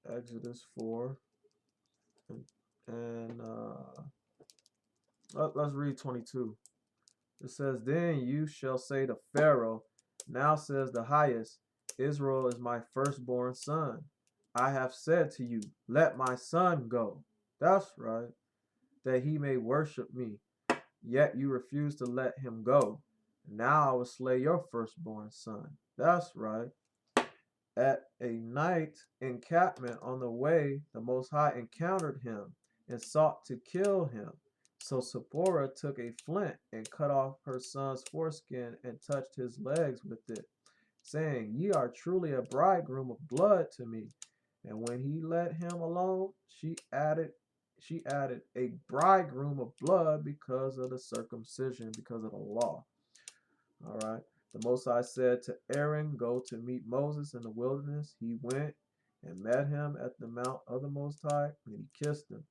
Speaker 1: Exodus 4. And let's read 22. It says, "Then you shall say to Pharaoh, Now says the highest, Israel is my firstborn son. I have said to you, Let my son go." That's right. "That he may worship me. Yet you refuse to let him go. Now I will slay your firstborn son." That's right. At a night encampment on the way, the Most High encountered him and sought to kill him. So Zipporah took a flint and cut off her son's foreskin and touched his legs with it, saying, "Ye are truly a bridegroom of blood to me." And when he let him alone, she added a bridegroom of blood because of the circumcision, because of the law. All right. The Most High said to Aaron, "Go to meet Moses in the wilderness." He went and met him at the mount of the Most High, and he kissed him.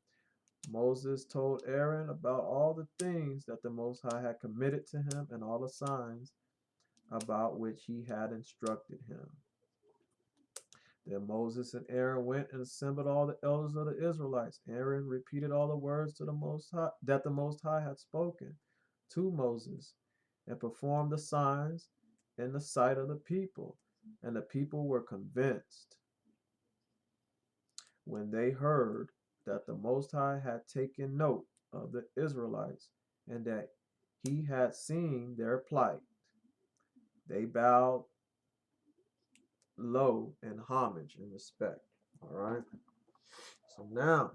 Speaker 1: Moses told Aaron about all the things that the Most High had committed to him and all the signs about which he had instructed him. Then Moses and Aaron went and assembled all the elders of the Israelites. Aaron repeated all the words to the Most High that the Most High had spoken to Moses, and performed the signs in the sight of the people. And the people were convinced when they heard that the Most High had taken note of the Israelites and that he had seen their plight. They bowed low in homage and respect. All right. So now,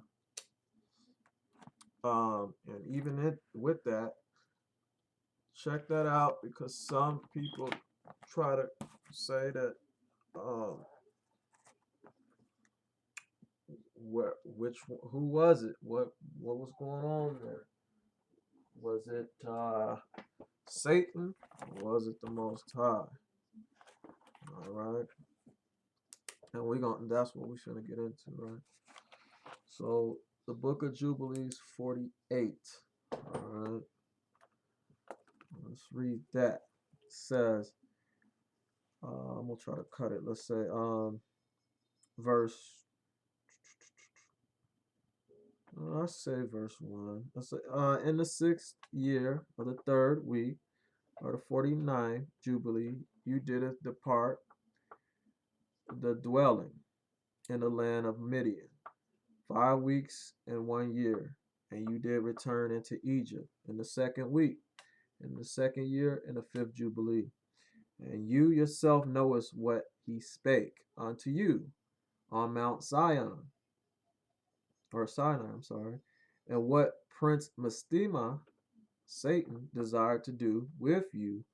Speaker 1: and even with that, check that out, because some people try to say that um, who was it? What was going on there? Was it Satan, or was it the Most High? All right, and that's what we're gonna get into, right? So the Book of Jubilees 48. All right, let's read that. It says, I'm gonna try to cut it. Let's say verse. Let's say verse 1. Let's say, in the 6th year of the 3rd week, or the 49th Jubilee, you did depart the dwelling in the land of Midian 5 weeks and 1 year, and you did return into Egypt in the 2nd week, in the 2nd year, in the 5th Jubilee. And you yourself knowest what he spake unto you on Mount Zion, or Sinai, I'm sorry, and what Prince Mastema, Satan, desired to do with you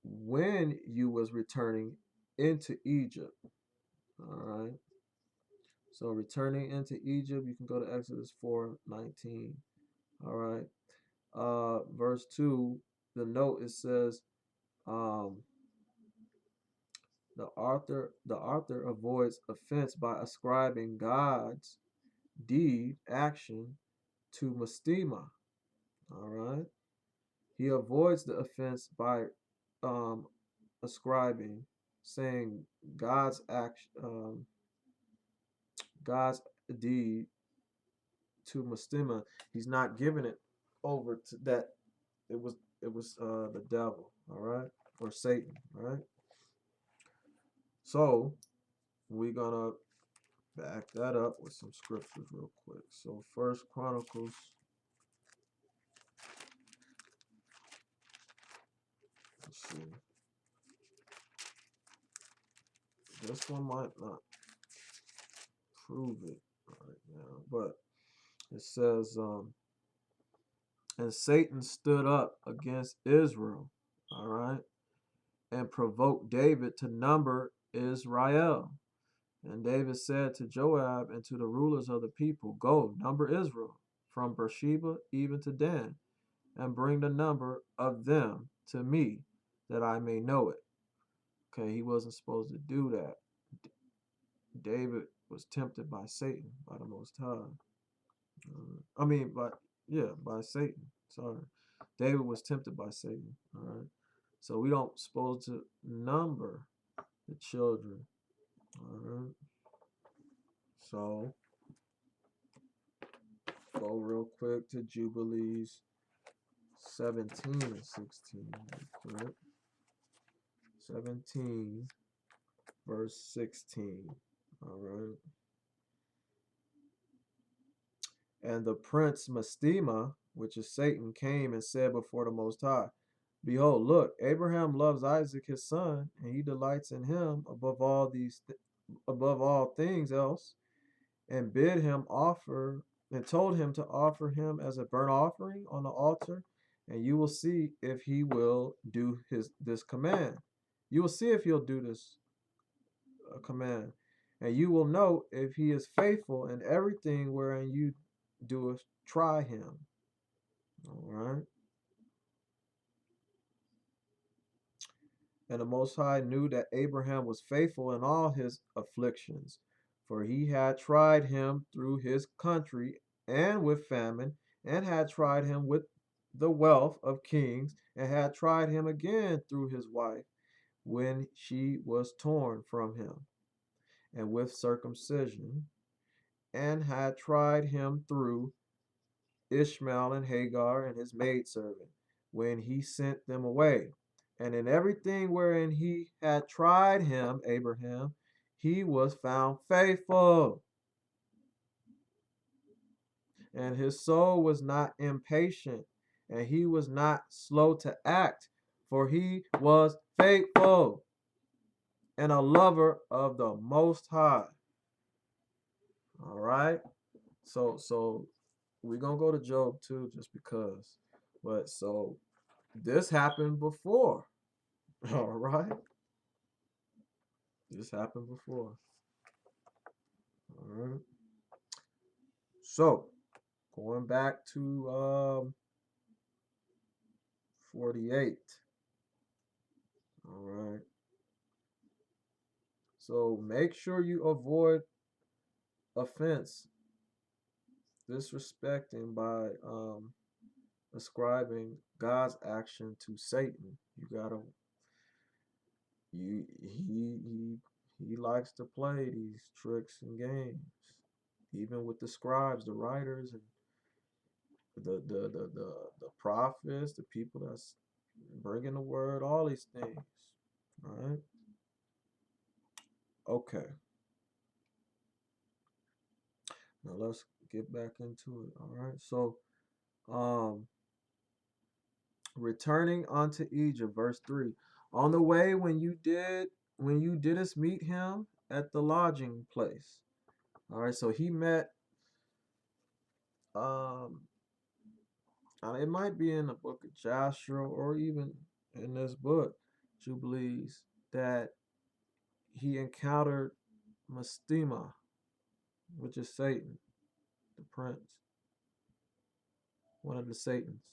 Speaker 1: when you was returning into Egypt. All right. So returning into Egypt, you can go to Exodus 4:19. All right. verse 2, the note, it says, um, the author avoids offense by ascribing God's deed action to mastema. All right. He avoids the offense by um, ascribing, saying God's action, God's deed to mastema. He's not giving it over to that. It was the devil. All right, or Satan. All right. So we're gonna back that up with some scriptures real quick. So First Chronicles, let's see. This one might not prove it right now, but it says, and Satan stood up against Israel, all right, and provoked David to number Israel. And David said to Joab and to the rulers of the people, go, number Israel from Beersheba even to Dan, and bring the number of them to me, that I may know it. Okay, he wasn't supposed to do that. David was tempted by Satan, by the Most High. I mean, by Satan. Sorry, David was tempted by Satan. All right, so we don't supposed to number the children. All right, so go real quick to Jubilees 17 and 16. Real quick, 17 verse 16. All right. And the prince Mastema, which is Satan, came and said before the Most High, behold, look, Abraham loves Isaac his son, and he delights in him above all things else, and bid him offer and told him to offer him as a burnt offering on the altar, and you will see if he will do this command. You will see if he'll do this command, and you will know if he is faithful in everything wherein you do try him. All right. And the Most High knew that Abraham was faithful in all his afflictions, for he had tried him through his country and with famine, and had tried him with the wealth of kings, and had tried him again through his wife, when she was torn from him, and with circumcision, and had tried him through Ishmael and Hagar and his maidservant, when he sent them away. And in everything wherein he had tried him, Abraham, he was found faithful. And his soul was not impatient, and he was not slow to act, for he was faithful and a lover of the Most High. All right. So we're gonna go to Job too, just because. But so this happened before. All right. This happened before. All right. So going back to 48. All right. So make sure you avoid offense, disrespecting by ascribing God's action to Satan. You gotta he likes to play these tricks and games, even with the scribes, the writers, and the prophets, the people that's bringing the word, all these things. All right. Okay. Now let's get back into it. All right. So, um, returning unto Egypt, verse 3. On the way when you didst meet him at the lodging place. All right. So he met um it might be in the book of Joshua or even in this book, Jubilees, that he encountered Mastema, which is Satan, the prince, one of the Satans.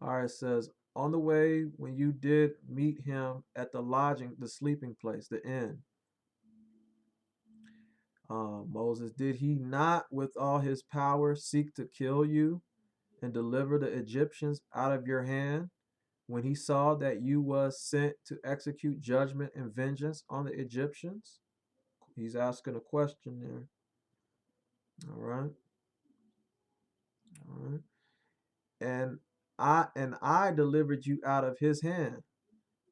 Speaker 1: All right, it says, on the way when you did meet him at the lodging, the sleeping place, the inn, Moses, did he not with all his power seek to kill you and deliver the Egyptians out of your hand when he saw that you was sent to execute judgment and vengeance on the Egyptians? He's asking a question there. All right, all right. And I delivered you out of his hand,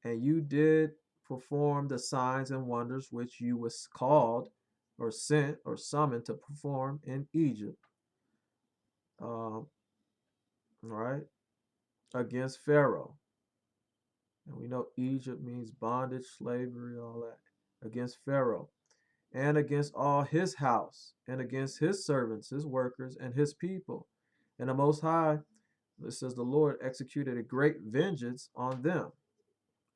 Speaker 1: and you did perform the signs and wonders which you was called or sent or summoned to perform in Egypt. All right, against Pharaoh. And we know Egypt means bondage, slavery, all that. Against Pharaoh and against all his house and against his servants, his workers, and his people. And the Most High, it says the Lord executed a great vengeance on them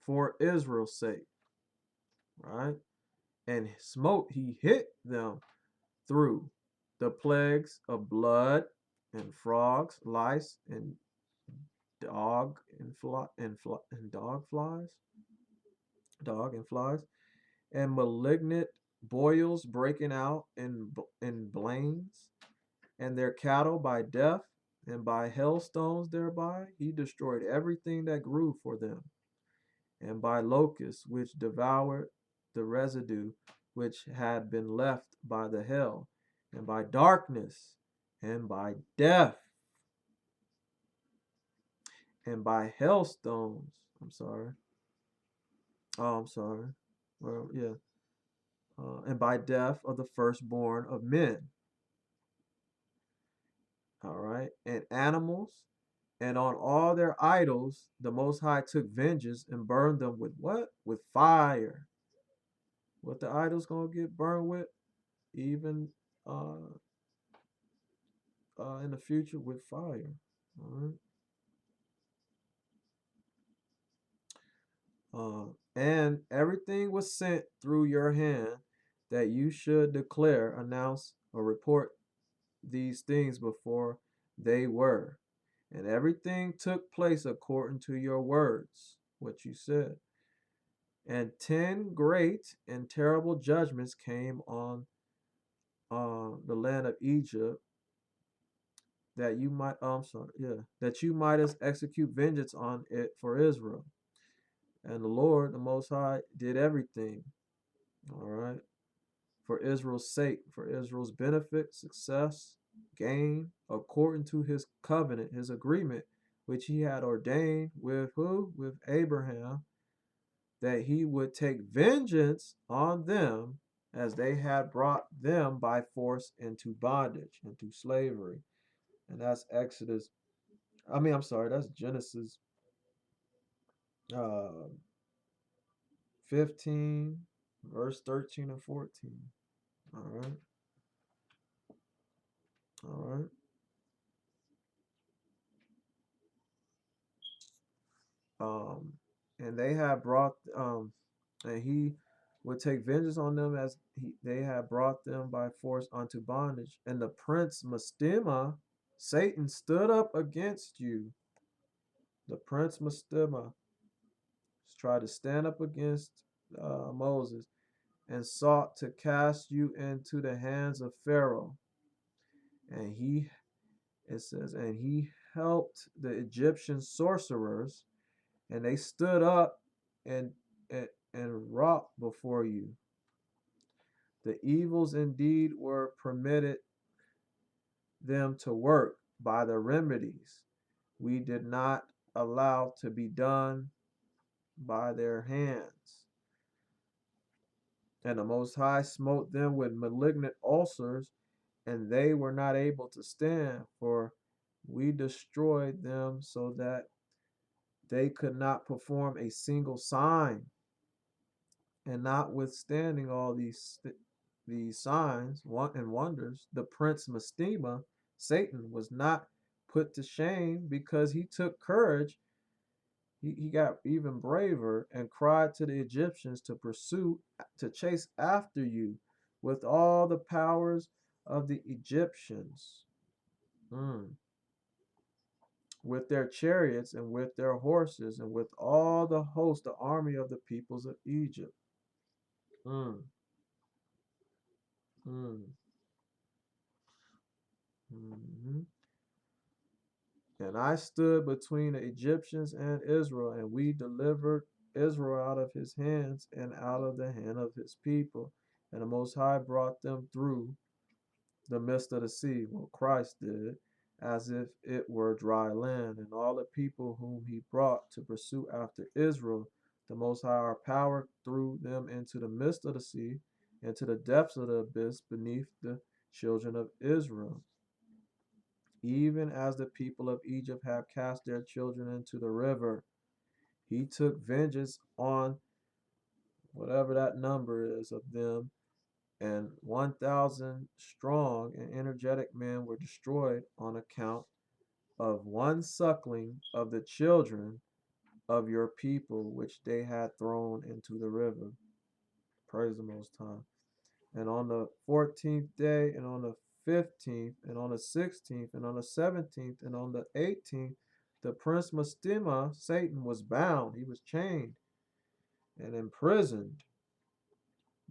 Speaker 1: for Israel's sake, right? And smote, he hit them through the plagues of blood and frogs, lice, and dog and dog flies, dog and flies, and malignant boils breaking out in blains, and their cattle by death, and by hailstones thereby he destroyed everything that grew for them, and by locusts which devoured the residue which had been left by the hail, and by darkness, and by death, and by hailstones. I'm sorry. Oh, I'm sorry. Well, yeah. And by death of the firstborn of men. All right. And animals. And on all their idols, the Most High took vengeance and burned them with what? With fire. What the idols gonna get burned with? Even uh, in the future with fire. All right. And everything was sent through your hand that you should declare, announce, or report these things before they were. And everything took place according to your words, what you said. And 10 great and terrible judgments came on the land of Egypt that you might, I'm sorry, yeah, that you might execute vengeance on it for Israel. And the Lord, the Most High, did everything, all right, for Israel's sake, for Israel's benefit, success, gain, according to his covenant, his agreement, which he had ordained with who? With Abraham, that he would take vengeance on them as they had brought them by force into bondage, into slavery. And that's Exodus. I'm sorry, that's Genesis uh, 15, verse 13 and 14. All right. All right. Um, and they had brought and he would take vengeance on them as they had brought them by force unto bondage. And the prince Mastema, Satan, stood up against you. The prince Mastema tried to stand up against Moses and sought to cast you into the hands of Pharaoh. And it says, and he helped the Egyptian sorcerers, and they stood up and and wrought before you. The evils indeed were permitted them to work by the remedies we did not allow to be done by their hands. And the Most High smote them with malignant ulcers, and they were not able to stand, for we destroyed them so that they could not perform a single sign. And notwithstanding all these signs and wonders, the prince Mastema, Satan, was not put to shame because he took courage. He got even braver and cried to the Egyptians to pursue, to chase after you with all the powers of the Egyptians. Mm. with their chariots and with their horses and with all the host, the army of the peoples of Egypt. Mm, mm, mhm. And I stood between the Egyptians and Israel, and we delivered Israel out of his hands and out of the hand of his people. And the Most High brought them through the midst of the sea, well, Christ did, as if it were dry land. And all the people whom he brought to pursue after Israel, the Most High, our power, threw them into the midst of the sea, into the depths of the abyss beneath the children of Israel, even as the people of Egypt have cast their children into the river. He took vengeance on whatever that number is of them, and 1,000 strong and energetic men were destroyed on account of one suckling of the children of your people, which they had thrown into the river. Praise the Most High. And on the 14th day, and on the 15th, and on the 16th, and on the 17th, and on the 18th, the prince Mastema, Satan, was bound. He was chained and imprisoned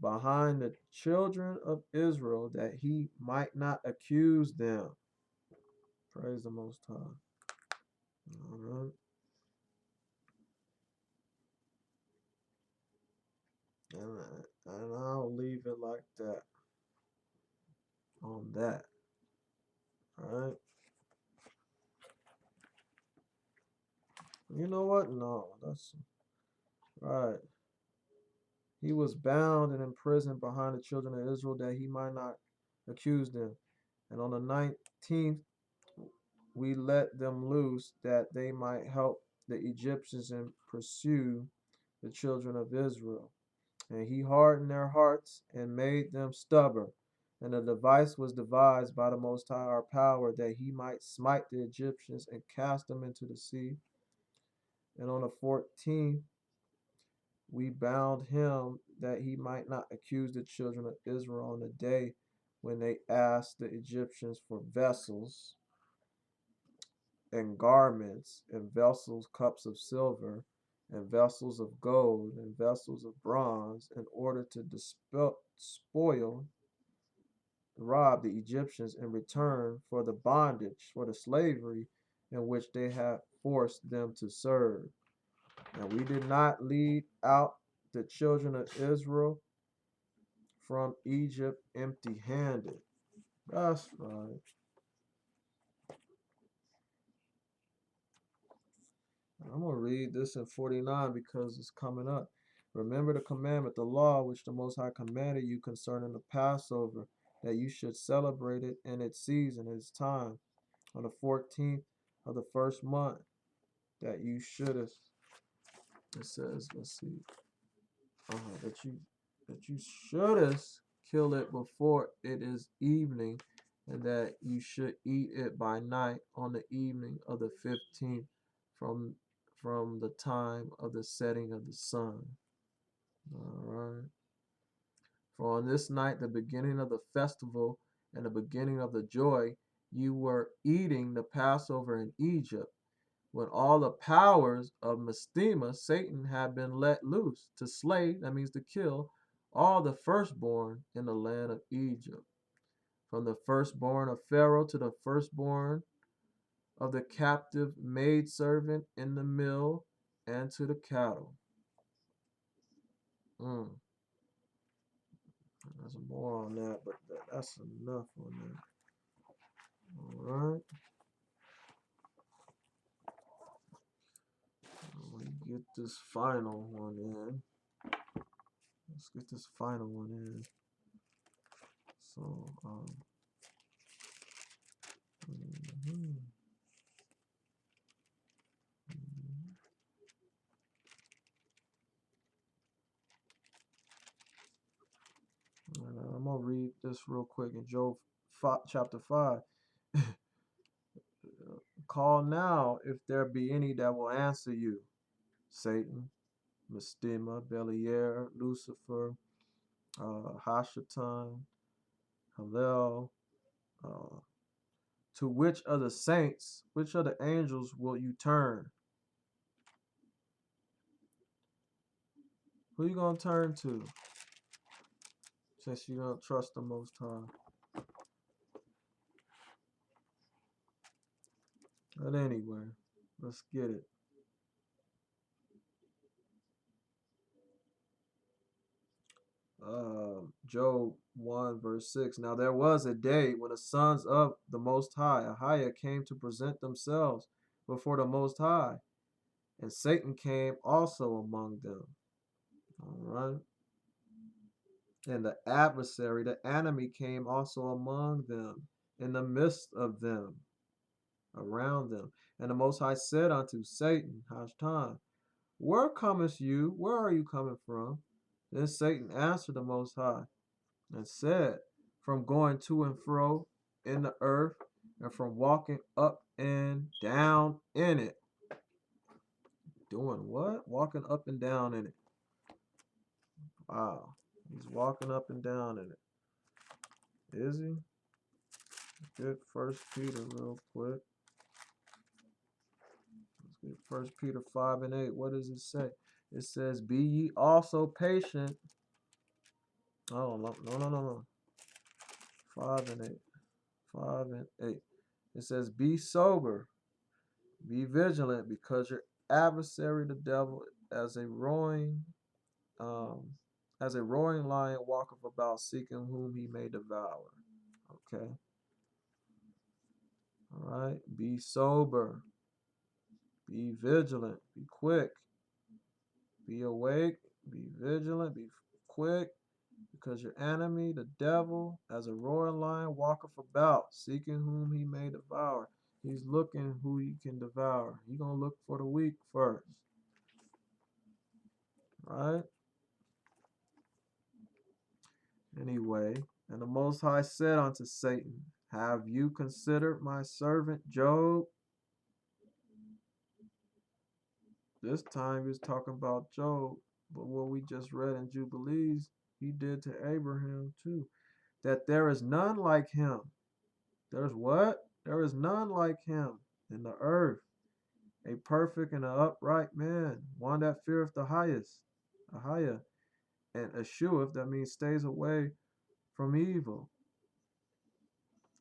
Speaker 1: behind the children of Israel, that he might not accuse them. Praise the Most High. All right. And I'll leave it like that on that. All right. You know what? No, that's right. He was bound and imprisoned behind the children of Israel, that he might not accuse them. And on the 19th, we let them loose, that they might help the Egyptians and pursue the children of Israel. And he hardened their hearts and made them stubborn. And the device was devised by the Most High, our power, that he might smite the Egyptians and cast them into the sea. And on the 14th, we bound him, that he might not accuse the children of Israel on the day when they asked the Egyptians for vessels and garments and vessels, cups of silver, and vessels of gold, and vessels of bronze, in order to spoil, rob the Egyptians in return for the bondage, for the slavery in which they had forced them to serve. And we did not lead out the children of Israel from Egypt empty handed. That's right. I'm going to read this in 49 because it's coming up. Remember the commandment, the law which the Most High commanded you concerning the Passover, that you should celebrate it in its season, its time, on the 14th of the first month, that you should, it says, let's see, that you should kill it before it is evening, and that you should eat it by night on the evening of the 15th from the time of the setting of the sun. All right. For on this night, the beginning of the festival and the beginning of the joy, you were eating the Passover in Egypt, when all the powers of Mastema, Satan, had been let loose to slay, that means to kill, all the firstborn in the land of Egypt, from the firstborn of Pharaoh to the firstborn of the captive maidservant in the mill, and to the cattle. Mm, there's more on that, but that's enough on that. All right. Let me get this final one in. Let's get this final one in. So, mhm, mhm. And I'm gonna read this real quick in Job 5, chapter 5. Call now if there be any that will answer you. Satan, Mastema, Beliar, Lucifer, Hashatan, Hallel, uh, To which of the saints, which of the angels will you turn? Who you gonna turn to? Since you don't trust the Most High. But anyway, let's get it. Job 1 verse 6. Now there was a day when the sons of the Most High, Ahiah, came to present themselves before the Most High, and Satan came also among them. All right. And the adversary, the enemy, came also among them, in the midst of them, around them. And the Most High said unto Satan, Hashtan, where comest you? Where are you coming from? Then Satan answered the Most High and said, from going to and fro in the earth, and from walking up and down in it. Doing what? Walking up and down in it. Wow. He's walking up and down in it. Is he? Get First Peter real quick. Let's get First Peter 5 and 8. What does it say? It says, be ye also patient. Oh, no. 5 and 8. 5 and 8. It says, be sober, be vigilant, because your adversary the devil as a roaring lion walketh about, seeking whom he may devour. Okay. All right. Be sober, be vigilant, be quick, be awake, be vigilant, be quick, because your enemy, the devil, as a roaring lion, walketh about, seeking whom he may devour. He's looking who he can devour. He's going to look for the weak first. Right? Anyway, and the Most High said unto Satan, have you considered my servant Job? This time he's talking about Job, but what we just read in Jubilees, he did to Abraham too. That there is none like him. There's what? There is none like him in the earth, a perfect and an upright man, one that feareth the highest, Ahiah, and escheweth, that means stays away from evil.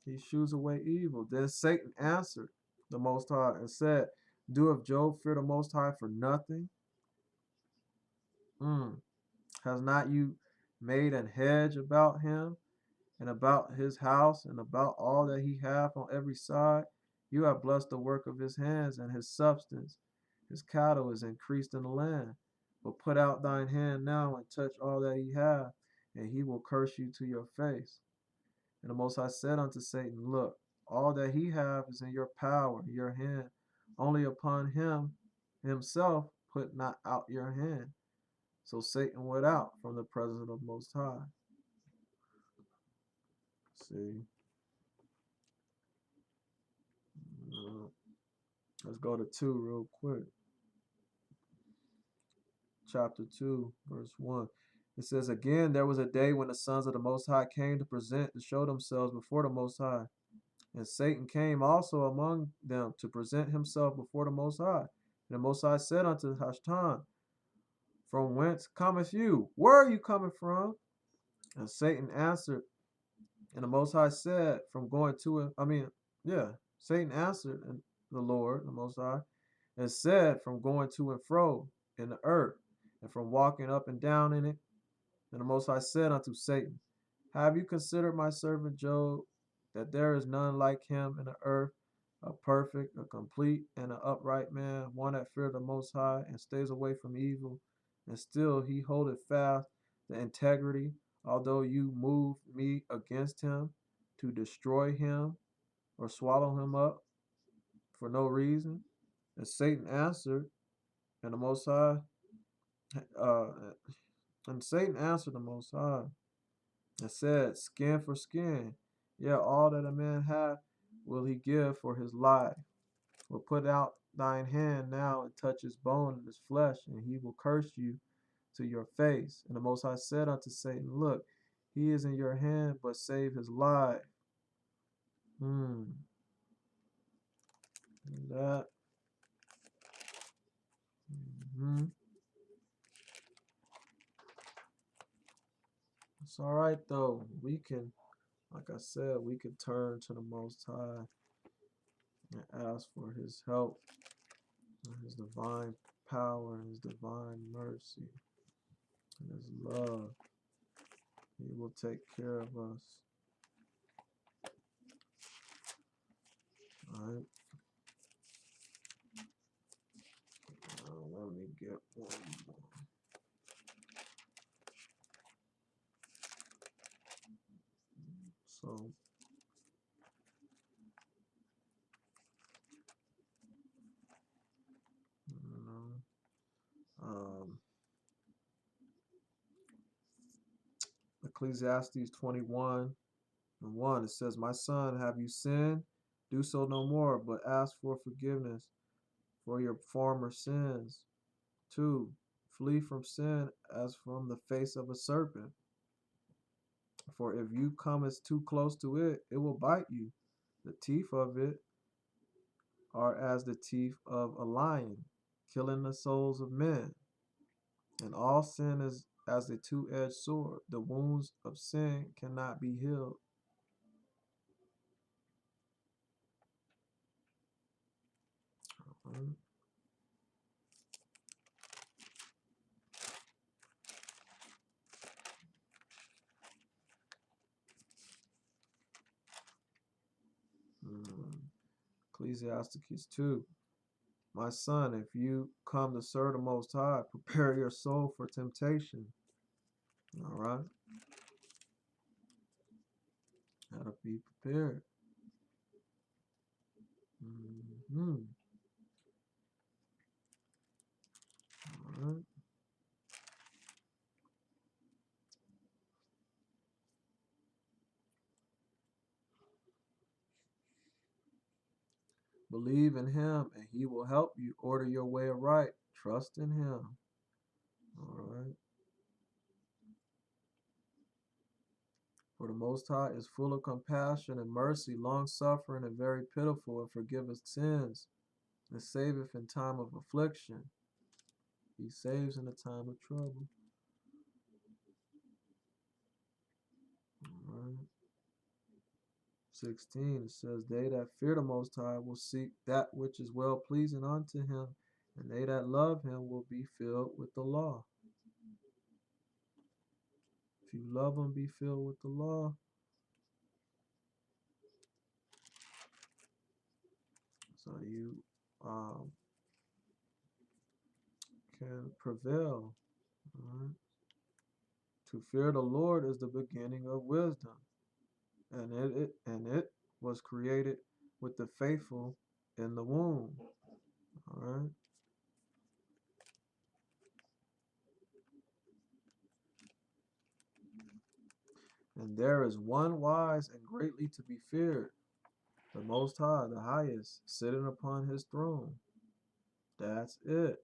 Speaker 1: He shews away evil. Then Satan answered the Most High and said, doeth Job fear the Most High for nothing? Has not you made an hedge about him, and about his house, and about all that he hath on every side? You have blessed the work of his hands, and his substance. His cattle is increased in the land. But put out thine hand now, and touch all that he hath, and he will curse you to your face. And the Most High said unto Satan, look, all that he hath is in your power, your hand. Only upon him himself put not out your hand. So Satan went out from the presence of Most High. See? Let's go to 2 real quick. Chapter 2, verse 1. It says, again, there was a day when the sons of the Most High came to show themselves before the Most High. And Satan came also among them to present himself before the Most High. And the Most High said unto Hashtan, from whence cometh you? Where are you coming from? And Satan answered, and the Most High said, from going to and Satan answered the Lord, the Most High, and said, from going to and fro in the earth, and from walking up and down in it. And the Most High said unto Satan, have you considered my servant Job, that there is none like him in the earth, a perfect, a complete, and an upright man, one that feareth the Most High, and stays away from evil, and still he holdeth fast the integrity, although you move me against him to destroy him or swallow him up for no reason? And Satan answered, and the Most High, uh, and Satan answered the Most High and said, skin for skin, yet all that a man hath will he give for his life. Will put out thine hand now and touch his bone and his flesh, and he will curse you to your face. And the Most High said unto Satan, look, he is in your hand, but save his life. And that. It's all right though. We can, like I said, we could turn to the Most High and ask for His help and His divine power and His divine mercy and His love. He will take care of us. All right. Let me get one more. So, you know, Ecclesiastes 21:1, it says, "My son, have you sinned? Do so no more, but ask for forgiveness for your former sins. 2, flee from sin as from the face of a serpent. For if you come as too close to it, it will bite you. The teeth of it are as the teeth of a lion, killing the souls of men. And all sin is as a two-edged sword. The wounds of sin cannot be healed." Right? Ecclesiastes 2. My son, if you come to serve the Most High, prepare your soul for temptation. All right? Gotta be prepared. All right. Believe in Him, and He will help you order your way aright. Trust in Him. All right. For the Most High is full of compassion and mercy, long suffering, and very pitiful, and forgiveth sins, and saveth in time of affliction. He saves in the time of trouble. All right. 16, it says, "They that fear the Most High will seek that which is well pleasing unto Him, and they that love Him will be filled with the law." If you love Him, be filled with the law. So you can prevail. All right? To fear the Lord is the beginning of wisdom, and it was created with the faithful in the womb. All right. And there is one wise and greatly to be feared, the Most High, the highest, sitting upon His throne. That's it.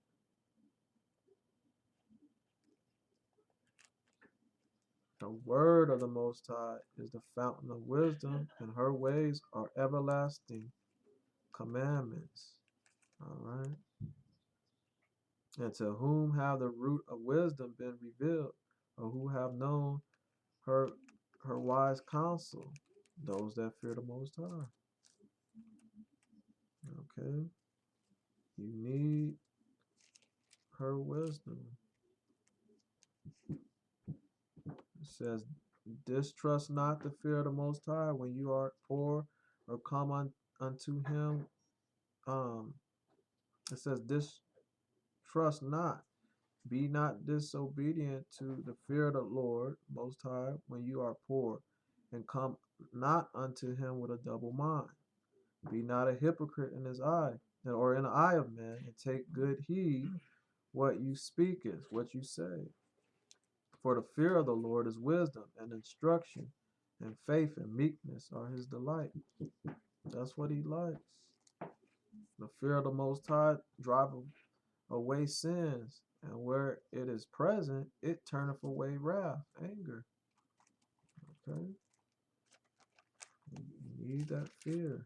Speaker 1: The word of the Most High is the fountain of wisdom, and her ways are everlasting commandments. All right. And to whom have the root of wisdom been revealed, or who have known her her wise counsel? Those that fear the Most High. Okay. You need her wisdom. It says, "Distrust not the fear of the Most High when you are poor, or come unto Him." Um, it says, "Distrust not, be not disobedient to the fear of the Lord Most High when you are poor, and come not unto Him with a double mind. Be not a hypocrite in His eye, or in the eye of man, and take good heed what you speaketh, what you say. For the fear of the Lord is wisdom and instruction, and faith and meekness are His delight." That's what He likes. The fear of the Most High driveth away sins, and where it is present, it turneth away wrath, anger. Okay? You need that fear.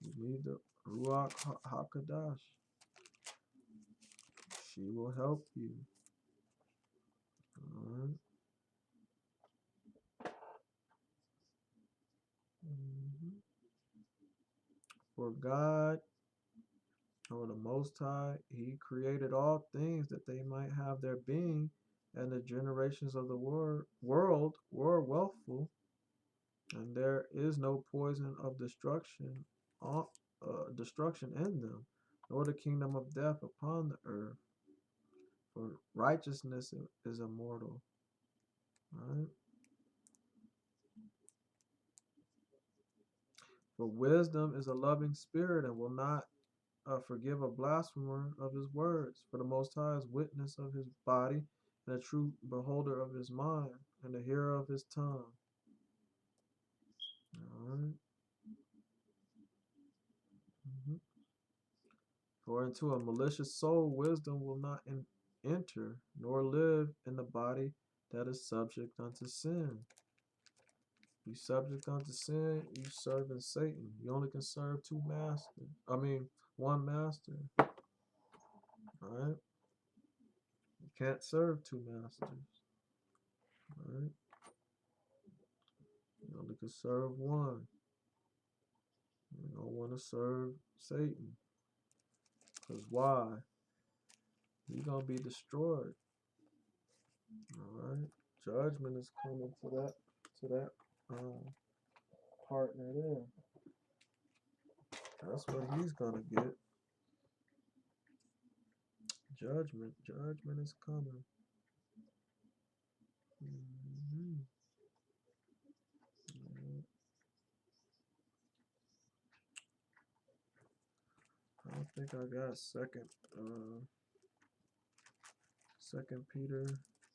Speaker 1: You need the Ruach HaKodesh. She will help you. Alright. Mhm. For God, or the Most High, He created all things that they might have their being, and the generations of the world were wealthful, and there is no poison of destruction in them, nor the kingdom of death upon the earth. For righteousness is immortal. Right? For wisdom is a loving spirit and will not forgive a blasphemer of his words. For the Most High is witness of his body, and a true beholder of his mind, and a hearer of his tongue. All right. Mhm. For into a malicious soul wisdom will not enter, nor live in the body that is subject unto sin. You subject unto sin, you serving Satan. You only can serve two masters. One master. Alright? You can't serve two masters. Alright? You only can serve one. You don't want to serve Satan. Because why? You're gonna be destroyed. Alright? Judgment is coming to that partner there. That's what he's gonna get. Judgment is coming. Mhm. Alright. I don't think I got second Peter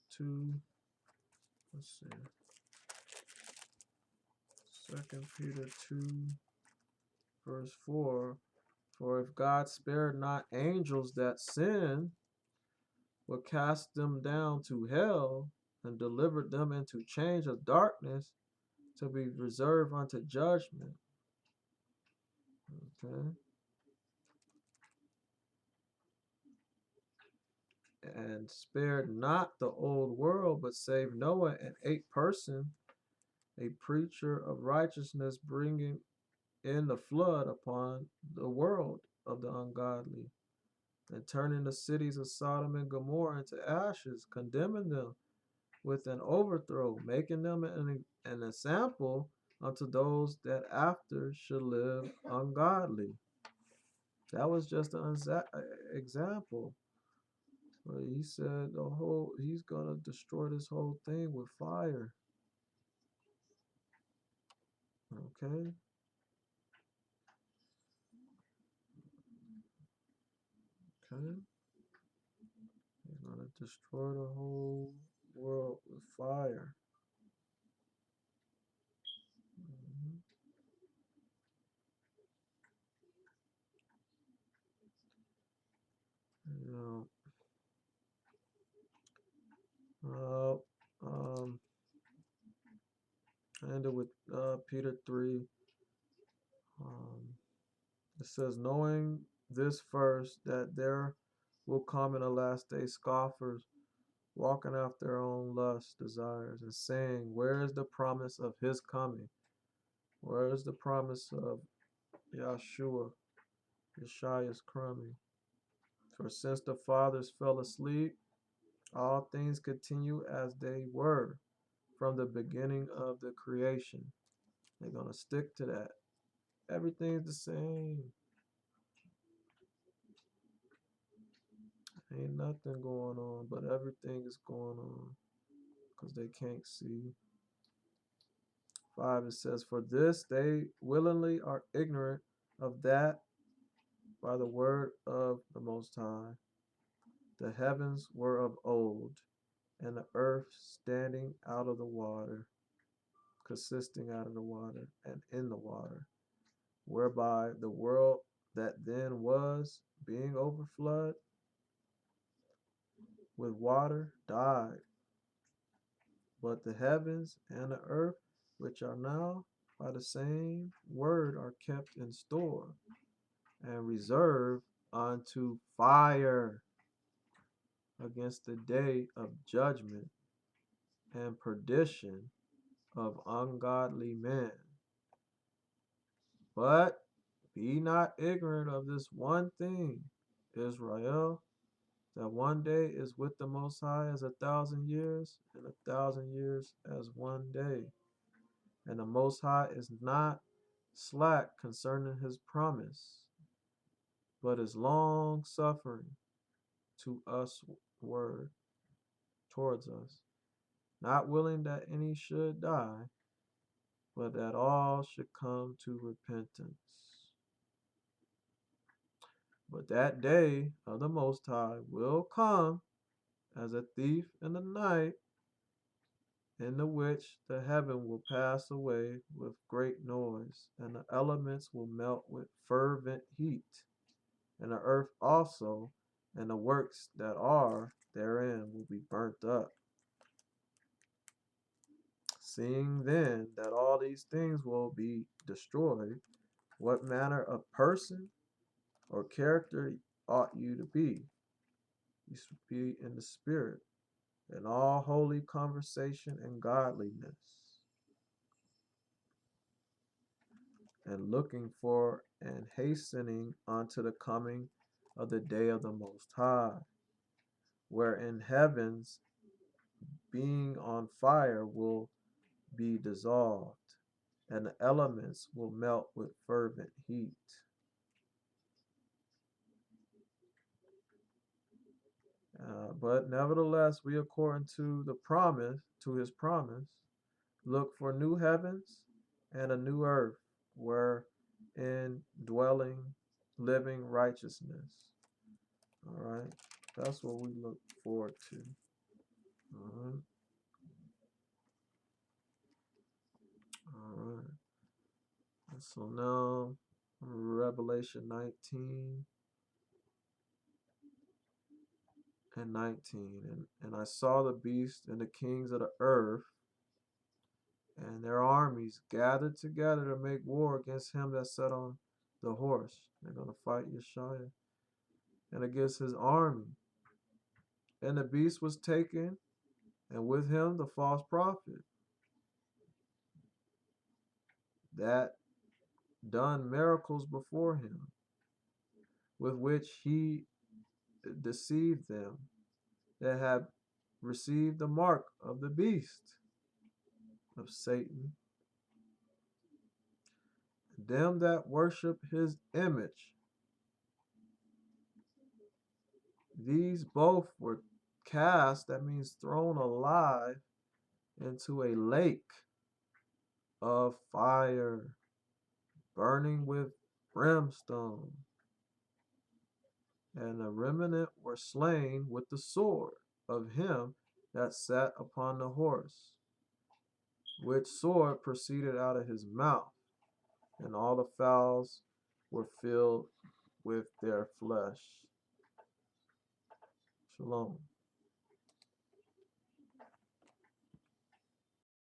Speaker 1: 2. Let's see. Second Peter 2, verse 4. For if God spared not angels that sin, but cast them down to hell, and delivered them into chains of darkness to be reserved unto judgment. Okay. And spared not the old world, but saved Noah and 8 persons, a preacher of righteousness, bringing in the flood upon the world of the ungodly, and turning the cities of Sodom and Gomorrah into ashes, condemning them with an overthrow, making them an example unto those that after should live ungodly. That was just an example. But he said he's gonna destroy this whole thing with fire. Okay. Okay. He's gonna destroy the whole world with fire. Mhm. You know, uh, um, I ended with Peter 3. Um, it says, knowing this first, that there will come in the last day scoffers, walking after their own lusts, desires, and saying, where is the promise of his coming? Where is the promise of Yeshua's coming? For since the fathers fell asleep, all things continue as they were from the beginning of the creation. They're going to stick to that. Everything's the same. Ain't nothing going on, but everything is going on because they can't see. 5, it says, for this they willingly are ignorant of that by the word of the Most High. The heavens were of old, and the earth standing out of the water, consisting out of the water and in the water, whereby the world that then was, being overflowed with water, died. But the heavens and the earth, which are now, by the same word are kept in store and reserved unto fire against the day of judgment and perdition of ungodly men. But be not ignorant of this one thing, Israel, that one day is with the Most High as 1,000 years, and 1,000 years as one day. And the Most High is not slack concerning his promise, but is long suffering to us word towards us, not willing that any should die, but that all should come to repentance. But that day of the Most High will come as a thief in the night, in the which the heaven will pass away with great noise, and the elements will melt with fervent heat, and the earth also, and the works that are therein will be burnt up. Seeing then that all these things will be destroyed, what manner of person or character ought you to be? You should be in the spirit, in all holy conversation and godliness, and looking for and hastening unto the coming of the day of the Most High, wherein heavens being on fire will be dissolved, and the elements will melt with fervent heat. But nevertheless, we according to the promise, to his promise, look for new heavens and a new earth, wherein dwelling living righteousness. All right, that's what we look forward to. All right, all right. And so now, Revelation 19 and 19. And I saw the beast and the kings of the earth and their armies gathered together to make war against him that sat on the horse. They're going to fight Yeshua and against his army. And the beast was taken, and with him the false prophet, that done miracles before him, with which he deceived them that had received the mark of the beast of Satan, them that worship his image. These both were cast, that means thrown alive, into a lake of fire, burning with brimstone. And the remnant were slain with the sword of him that sat upon the horse, which sword proceeded out of his mouth, and all the fowls were filled with their flesh. Shalom.